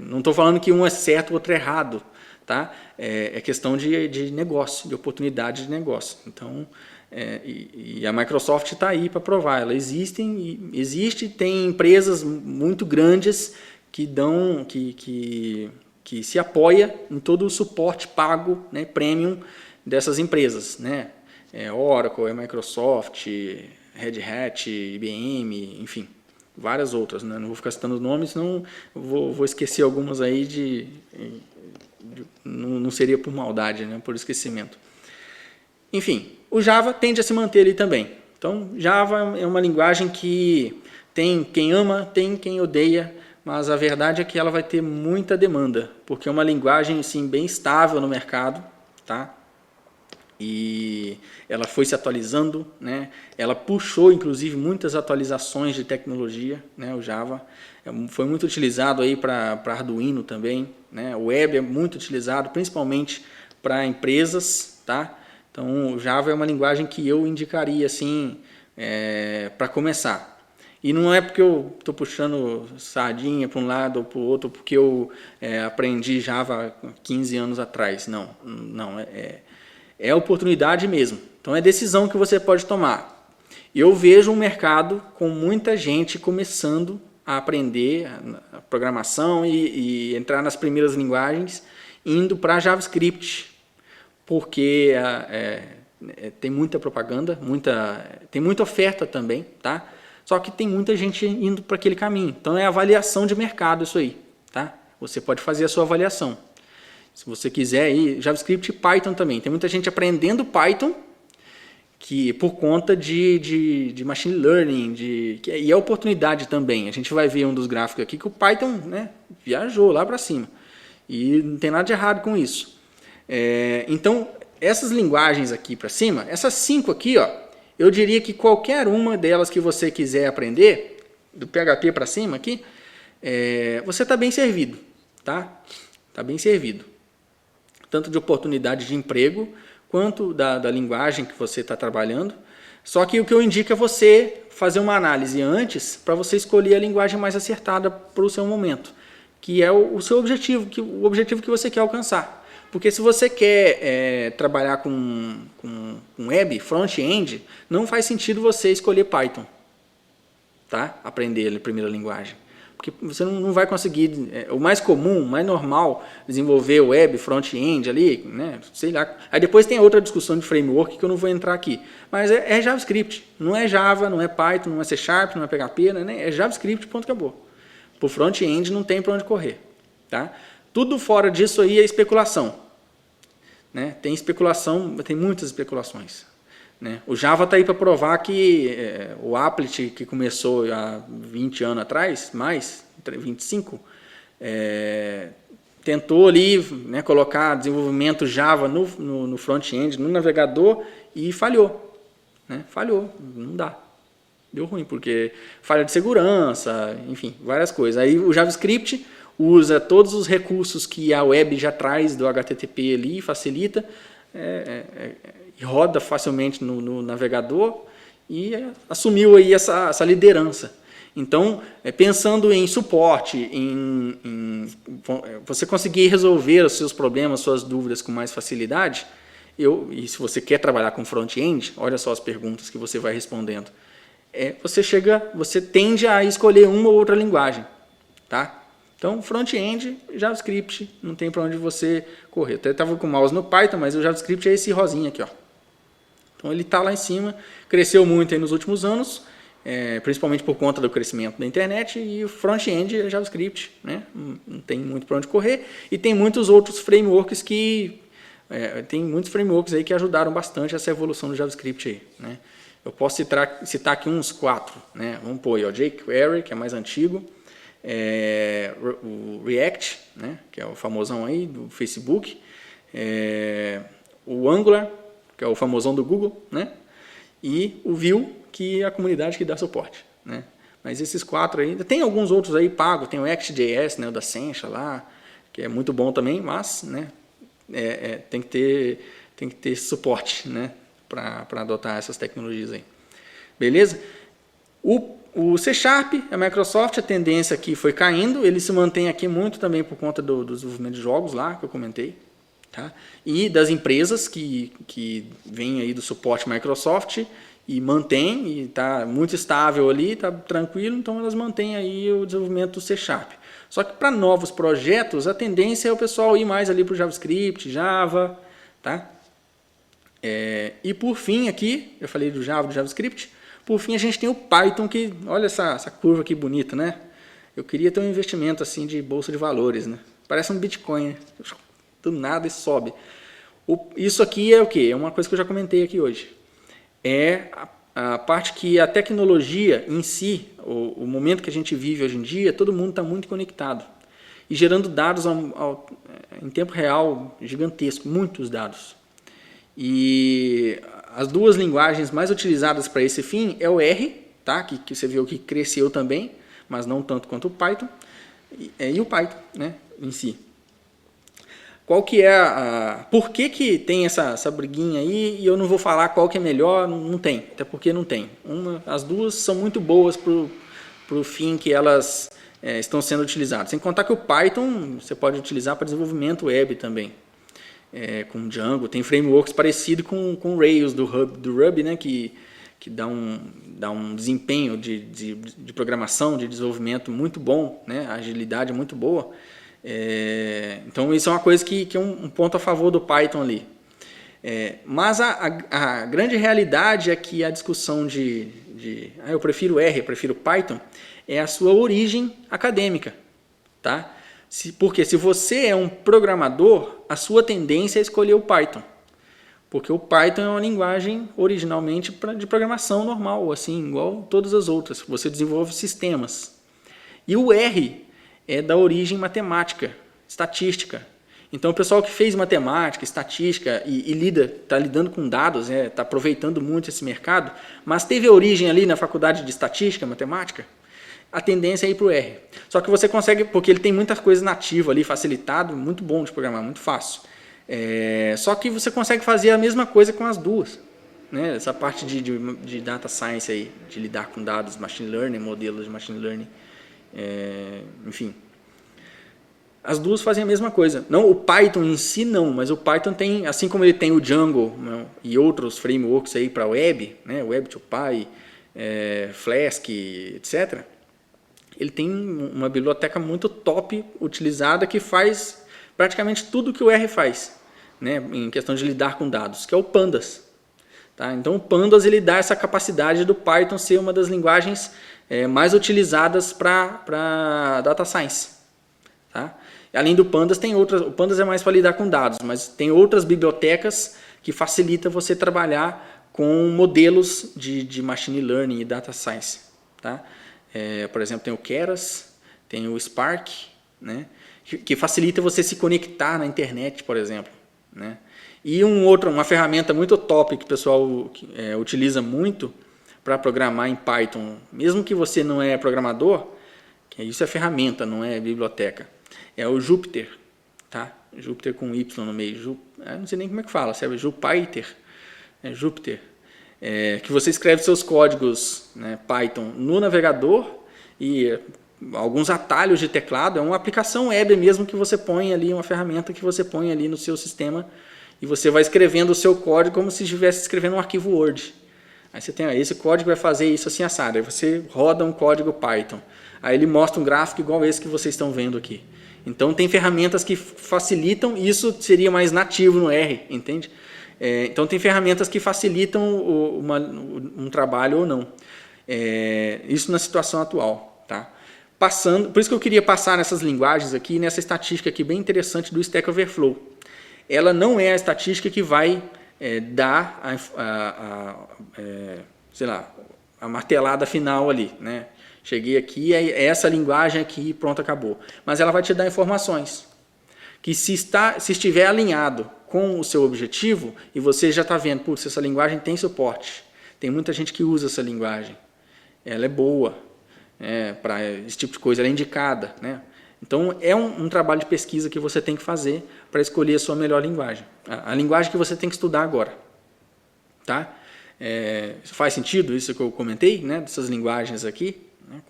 Speaker 1: não estou falando que um é certo, o outro é errado. Tá? É questão de negócio, de oportunidade de negócio. Então, e a Microsoft está aí para provar. Ela existe, tem empresas muito grandes que se apoia em todo o suporte pago, né, premium, dessas empresas, né? Oracle, Microsoft, Red Hat, IBM, enfim, várias outras, né? Não vou ficar citando nomes, senão vou esquecer algumas aí não seria por maldade, né? Por esquecimento. Enfim, o Java tende a se manter ali também. Então, Java é uma linguagem que tem quem ama, tem quem odeia, mas a verdade é que ela vai ter muita demanda, porque é uma linguagem assim, bem estável no mercado, tá? E ela foi se atualizando, né? Ela puxou inclusive muitas atualizações de tecnologia, né? O Java foi muito utilizado aí para Arduino também, né? O web é muito utilizado principalmente para empresas, tá? Então o Java é uma linguagem que eu indicaria assim para começar. E não é porque eu estou puxando sardinha para um lado ou para o outro, porque eu aprendi Java 15 anos atrás, não, é oportunidade mesmo. Então é decisão que você pode tomar. Eu vejo um mercado com muita gente começando a aprender a programação e entrar nas primeiras linguagens, indo para JavaScript, porque tem muita propaganda, tem muita oferta também, tá? Só que tem muita gente indo para aquele caminho. Então é avaliação de mercado isso aí, tá? Você pode fazer a sua avaliação. Se você quiser aí, JavaScript e Python também. Tem muita gente aprendendo Python que por conta de machine learning, e é oportunidade também. A gente vai ver um dos gráficos aqui que o Python, né, viajou lá para cima. E não tem nada de errado com isso. Então, essas linguagens aqui para cima, essas 5 aqui, ó, eu diria que qualquer uma delas que você quiser aprender, do PHP para cima aqui, você está bem servido, tá? Está bem servido. Tanto de oportunidade de emprego, quanto da linguagem que você está trabalhando. Só que o que eu indico é você fazer uma análise antes para você escolher a linguagem mais acertada para o seu momento, que é o seu objetivo, o objetivo que você quer alcançar. Porque se você quer trabalhar com web, front-end, não faz sentido você escolher Python, tá? Aprender a primeira linguagem. Porque você não vai conseguir, o mais comum, o mais normal, desenvolver web, front-end ali, né? Sei lá. Aí depois tem outra discussão de framework que eu não vou entrar aqui. Mas é JavaScript, não é Java, não é Python, não é C#, não é PHP, é JavaScript, ponto, acabou. Para o front-end não tem para onde correr, tá? Tudo fora disso aí é especulação, né? Tem especulação, tem muitas especulações, né? O Java está aí para provar que o Applet, que começou há 20 anos atrás, mais 25, tentou ali, né, colocar desenvolvimento Java no front-end, no navegador, e falhou, né? Falhou, não dá. Deu ruim, porque falha de segurança, enfim, várias coisas. Aí o JavaScript usa todos os recursos que a web já traz do HTTP ali, facilita, e roda facilmente no navegador, e assumiu aí essa liderança. Então, pensando em suporte, em você conseguir resolver os seus problemas, suas dúvidas com mais facilidade, e se você quer trabalhar com front-end, olha só as perguntas que você vai respondendo. Você tende a escolher uma ou outra linguagem, tá? Então, front-end, JavaScript, não tem para onde você correr. Eu até estava com o mouse no Python, mas o JavaScript é esse rosinha aqui, ó. Então, ele está lá em cima, cresceu muito aí nos últimos anos, principalmente por conta do crescimento da internet, e o front-end é JavaScript, né? Não tem muito para onde correr, e tem muitos outros frameworks tem muitos frameworks aí que ajudaram bastante essa evolução do JavaScript aí, né? Eu posso citar aqui uns 4, né? Vamos pôr aí, ó, jQuery, que é mais antigo, o React, né? Que é o famosão aí do Facebook, o Angular, que é o famosão do Google, né? E o Vue, que é a comunidade que dá suporte, né? Mas esses 4 aí, tem alguns outros aí pagos, tem o Act.js, né? O da Sencha lá, que é muito bom também, mas, né? Tem que ter suporte, né? Para adotar essas tecnologias aí. Beleza? O C#, a Microsoft, a tendência aqui foi caindo, ele se mantém aqui muito também por conta do desenvolvimento de jogos lá, que eu comentei, tá? E das empresas que vêm aí do suporte Microsoft e mantém, e está muito estável ali, está tranquilo, então elas mantêm aí o desenvolvimento do C#. Só que para novos projetos, a tendência é o pessoal ir mais ali para o JavaScript, Java, tá? E por fim aqui, eu falei do Java, do JavaScript, por fim a gente tem o Python, que, olha essa curva aqui bonita, né? Eu queria ter um investimento assim de bolsa de valores, né? Parece um Bitcoin, né? Do nada e sobe. Isso aqui é o quê? É uma coisa que eu já comentei aqui hoje. É a parte que a tecnologia em si, o momento que a gente vive hoje em dia, todo mundo está muito conectado. E gerando dados em tempo real gigantesco, muitos dados. E as duas linguagens mais utilizadas para esse fim é o R, tá? que você viu que cresceu também, mas não tanto quanto o Python, e o Python, né, em si. Qual que é por que tem essa briguinha aí, e eu não vou falar qual que é melhor, não tem, até porque não tem. As duas são muito boas para o fim que elas estão sendo utilizadas. Sem contar que o Python você pode utilizar para desenvolvimento web também. Com Django, tem frameworks parecidos com o Rails do Ruby, né, que dá um desempenho de programação, de desenvolvimento muito bom, né, a agilidade é muito boa. Então isso é uma coisa que é um ponto a favor do Python ali. Mas a grande realidade é que a discussão eu prefiro R, eu prefiro Python, é a sua origem acadêmica, tá? Porque se você é um programador, a sua tendência é escolher o Python. Porque o Python é uma linguagem originalmente de programação normal, assim, igual todas as outras. Você desenvolve sistemas. E o R é da origem matemática, estatística. Então o pessoal que fez matemática, estatística e está lidando com dados, está aproveitando muito esse mercado, mas teve origem ali na faculdade de estatística, matemática. a tendência é ir para o R. Só que você consegue, porque ele tem muita coisa nativa ali, facilitado, muito bom de programar, muito fácil. Só que você consegue fazer a mesma coisa com as duas. Né? Essa parte de data science aí, de lidar com dados, machine learning, modelos de machine learning, enfim. As duas fazem a mesma coisa. Não, o Python em si não, mas o Python tem, assim como ele tem o Django, né, e outros frameworks aí para web, né, Web2Py, Flask, etc. Ele tem uma biblioteca muito top utilizada que faz praticamente tudo que o R faz, né, em questão de lidar com dados, que é o Pandas. Tá? Então o Pandas ele dá essa capacidade do Python ser uma das linguagens mais utilizadas para data science. Tá? Além do Pandas, tem outras. O Pandas é mais para lidar com dados, mas tem outras bibliotecas que facilitam você trabalhar com modelos de machine learning e data science. Tá? Por exemplo, tem o Keras, tem o Spark, né? Que facilita você se conectar na internet, por exemplo. Né? E uma ferramenta muito top que o pessoal utiliza muito para programar em Python, mesmo que você não é programador, que isso é ferramenta, não é biblioteca, é o Jupyter, tá? Jupyter com Y no meio, não sei nem como é que fala, sabe? Jupyter, Jupyter, que você escreve seus códigos, né, Python no navegador e alguns atalhos de teclado, é uma aplicação web mesmo que você põe ali, uma ferramenta que você põe ali no seu sistema e você vai escrevendo o seu código como se estivesse escrevendo um arquivo Word. Aí você tem, esse código vai fazer isso assim assado, aí você roda um código Python, aí ele mostra um gráfico igual esse que vocês estão vendo aqui. Então tem ferramentas que facilitam, isso seria mais nativo no R, entende? Então tem ferramentas que facilitam um trabalho ou não. Isso na situação atual. Tá? Por isso que eu queria passar nessas linguagens aqui, nessa estatística aqui bem interessante do Stack Overflow. Ela não é a estatística que vai dar sei lá, a martelada final ali, né? Cheguei aqui, é essa linguagem aqui, pronto, acabou. Mas ela vai te dar informações que se estiver alinhado com o seu objetivo e você já está vendo, putz, essa linguagem tem suporte, tem muita gente que usa essa linguagem, ela é boa para esse tipo de coisa, ela é indicada. Né? Então, é um trabalho de pesquisa que você tem que fazer para escolher a sua melhor linguagem. A linguagem que você tem que estudar agora. Tá? Faz sentido isso que eu comentei, né? Dessas linguagens aqui? Né,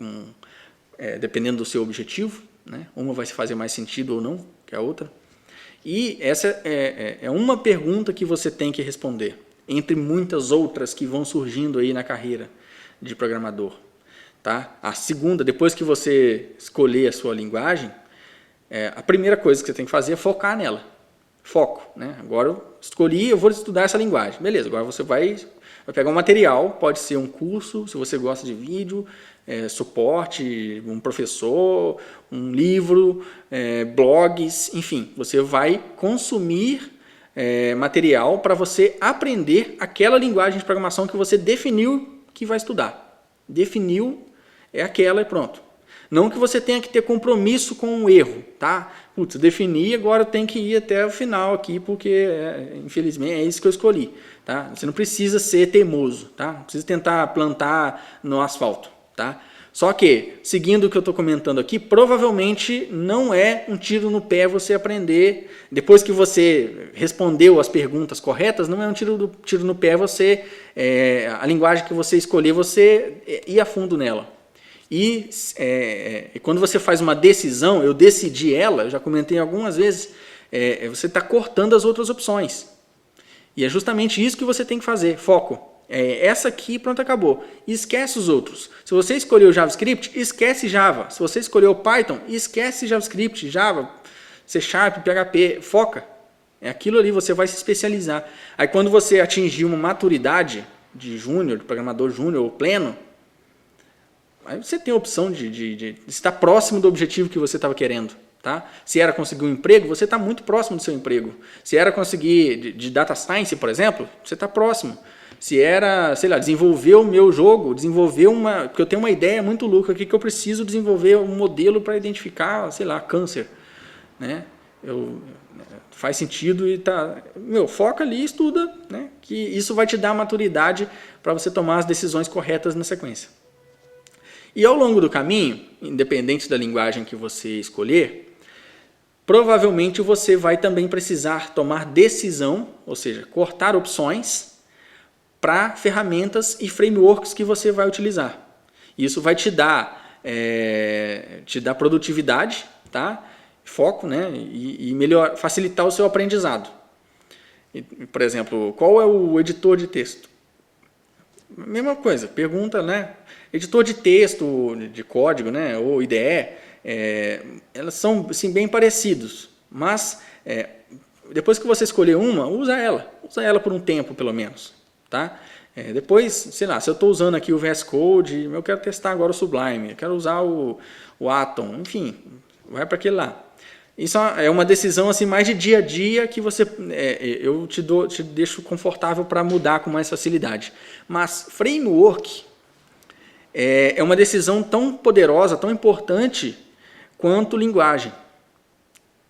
Speaker 1: dependendo do seu objetivo, né? Uma vai fazer mais sentido ou não que a outra. E essa é uma pergunta que você tem que responder, entre muitas outras que vão surgindo aí na carreira de programador. Tá? A segunda, depois que você escolher a sua linguagem, a primeira coisa que você tem que fazer é focar nela. Foco. Né? Agora eu escolhi, eu vou estudar essa linguagem. Beleza, agora você vai pegar um material, pode ser um curso, se você gosta de vídeo, suporte, um professor, um livro, blogs, enfim. Você vai consumir material para você aprender aquela linguagem de programação que você definiu que vai estudar. Definiu, é aquela e pronto. Não que você tenha que ter compromisso com o erro, tá? Putz, eu defini, agora eu tenho que ir até o final aqui, porque, infelizmente, é isso que eu escolhi. Tá? Você não precisa ser teimoso, tá? Não precisa tentar plantar no asfalto. Tá? Só que, seguindo o que eu estou comentando aqui, provavelmente não é um tiro no pé você aprender, depois que você respondeu as perguntas corretas, não é um tiro no pé você, a linguagem que você escolher, você ir a fundo nela. E quando você faz uma decisão, eu decidi ela, eu já comentei algumas vezes, você está cortando as outras opções. E é justamente isso que você tem que fazer, foco. Essa aqui, pronto, acabou. E esquece os outros. Se você escolheu JavaScript, esquece Java. Se você escolheu Python, esquece JavaScript, Java, C#, PHP, foca. É aquilo ali, você vai se especializar. Aí quando você atingir uma maturidade de júnior, de programador júnior ou pleno, aí você tem a opção de estar próximo do objetivo que você estava querendo. Tá? Se era conseguir um emprego, você está muito próximo do seu emprego. Se era conseguir de data science, por exemplo, você está próximo. Se era, sei lá, desenvolver o meu jogo, porque eu tenho uma ideia muito louca aqui que eu preciso desenvolver um modelo para identificar, sei lá, câncer. Né? Faz sentido e tá. Foca ali e estuda, né? Que isso vai te dar maturidade para você tomar as decisões corretas na sequência. E ao longo do caminho, independente da linguagem que você escolher, provavelmente você vai também precisar tomar decisão, ou seja, cortar opções para ferramentas e frameworks que você vai utilizar. Isso vai te dar produtividade, tá? Foco, né? E facilitar o seu aprendizado. Por exemplo, qual é o editor de texto? Mesma coisa, pergunta, né? Editor de texto, de código, né? Ou IDE, elas são assim, bem parecidos, mas depois que você escolher uma, usa ela por um tempo pelo menos, tá? Depois, sei lá, se eu estou usando aqui o VS Code, eu quero testar agora o Sublime, eu quero usar o Atom, enfim, vai para aquele lá. Isso é uma decisão assim, mais de dia a dia que eu te deixo confortável para mudar com mais facilidade. Mas framework é uma decisão tão poderosa, tão importante quanto linguagem.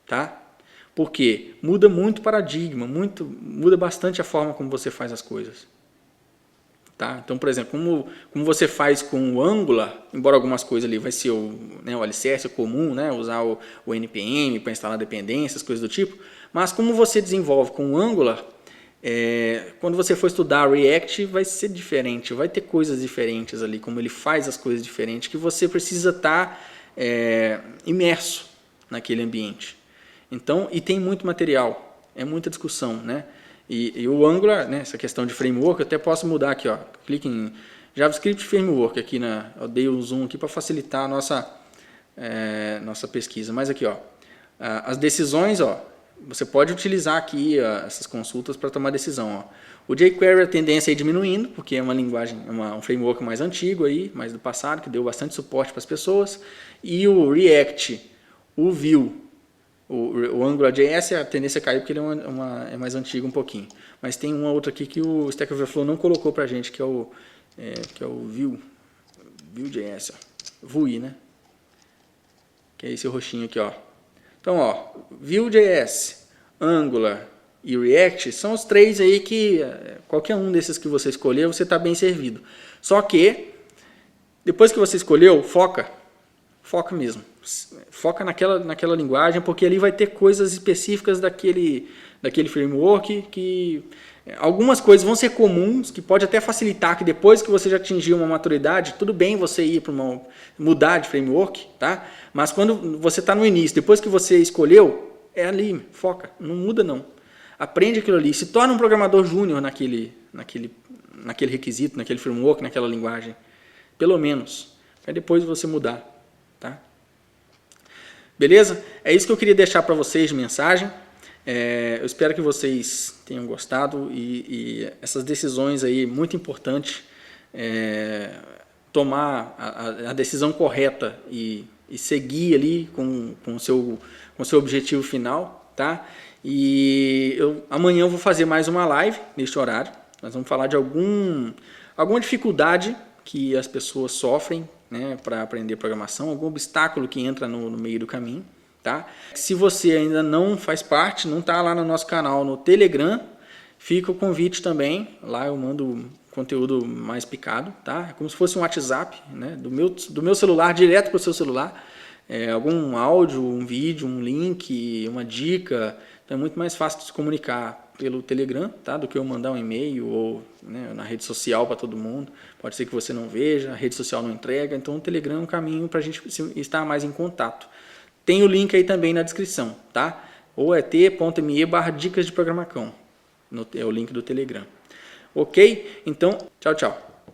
Speaker 1: Tá? Porque muda muito o paradigma, muda bastante a forma como você faz as coisas. Tá? Então, por exemplo, como você faz com o Angular, embora algumas coisas ali vai ser o alicerce comum, né? Usar o NPM para instalar dependências, coisas do tipo, mas como você desenvolve com o Angular, quando você for estudar React vai ser diferente, vai ter coisas diferentes ali, como ele faz as coisas diferentes, que você precisa estar imerso naquele ambiente. Então, e tem muito material, é muita discussão, né? E o Angular, né, essa questão de framework, eu até posso mudar aqui, ó, clique em JavaScript Framework, aqui eu dei o zoom aqui para facilitar a nossa pesquisa, mas aqui, ó, as decisões, ó, você pode utilizar aqui essas consultas para tomar decisão, ó. O jQuery a tendência é ir diminuindo, porque é uma linguagem, um framework mais antigo aí, mais do passado, que deu bastante suporte para as pessoas, e o React, o Vue, o AngularJS, a tendência a cair porque ele é mais antigo um pouquinho. Mas tem uma outra aqui que o Stack Overflow não colocou para a gente, que é o Vue.js, Vue, né? Que é esse roxinho aqui, ó. Então, ó, Vue.js, Angular e React são os três aí que qualquer um desses que você escolher, você está bem servido. Só que, depois que você escolheu, foca mesmo. Foca naquela linguagem, porque ali vai ter coisas específicas daquele framework que algumas coisas vão ser comuns, que pode até facilitar que depois que você já atingiu uma maturidade, tudo bem você ir para mudar de framework, tá? Mas quando você está no início, depois que você escolheu, é ali, foca, não muda não. Aprende aquilo ali, se torna um programador júnior naquele requisito, naquele framework, naquela linguagem, pelo menos, para depois você mudar. Tá? Beleza? É isso que eu queria deixar para vocês de mensagem. Eu espero que vocês tenham gostado e essas decisões aí, muito importante, tomar a decisão correta e seguir ali com o seu objetivo final. Tá? E amanhã eu vou fazer mais uma live neste horário. Nós vamos falar de alguma dificuldade que as pessoas sofrem, né, para aprender programação, algum obstáculo que entra no meio do caminho. Tá? Se você ainda não faz parte, não está lá no nosso canal no Telegram, fica o convite também. Lá eu mando conteúdo mais picado. Tá? É como se fosse um WhatsApp, né, do meu celular direto para o seu celular. Algum áudio, um vídeo, um link, uma dica. Então é muito mais fácil de se comunicar pelo Telegram, tá? Do que eu mandar um e-mail ou, né, na rede social para todo mundo. Pode ser que você não veja, a rede social não entrega, então o Telegram é um caminho para a gente estar mais em contato. Tem o link aí também na descrição, tá? Ou é t.me/dicas de programação, é o link do Telegram. Ok? Então, tchau, tchau.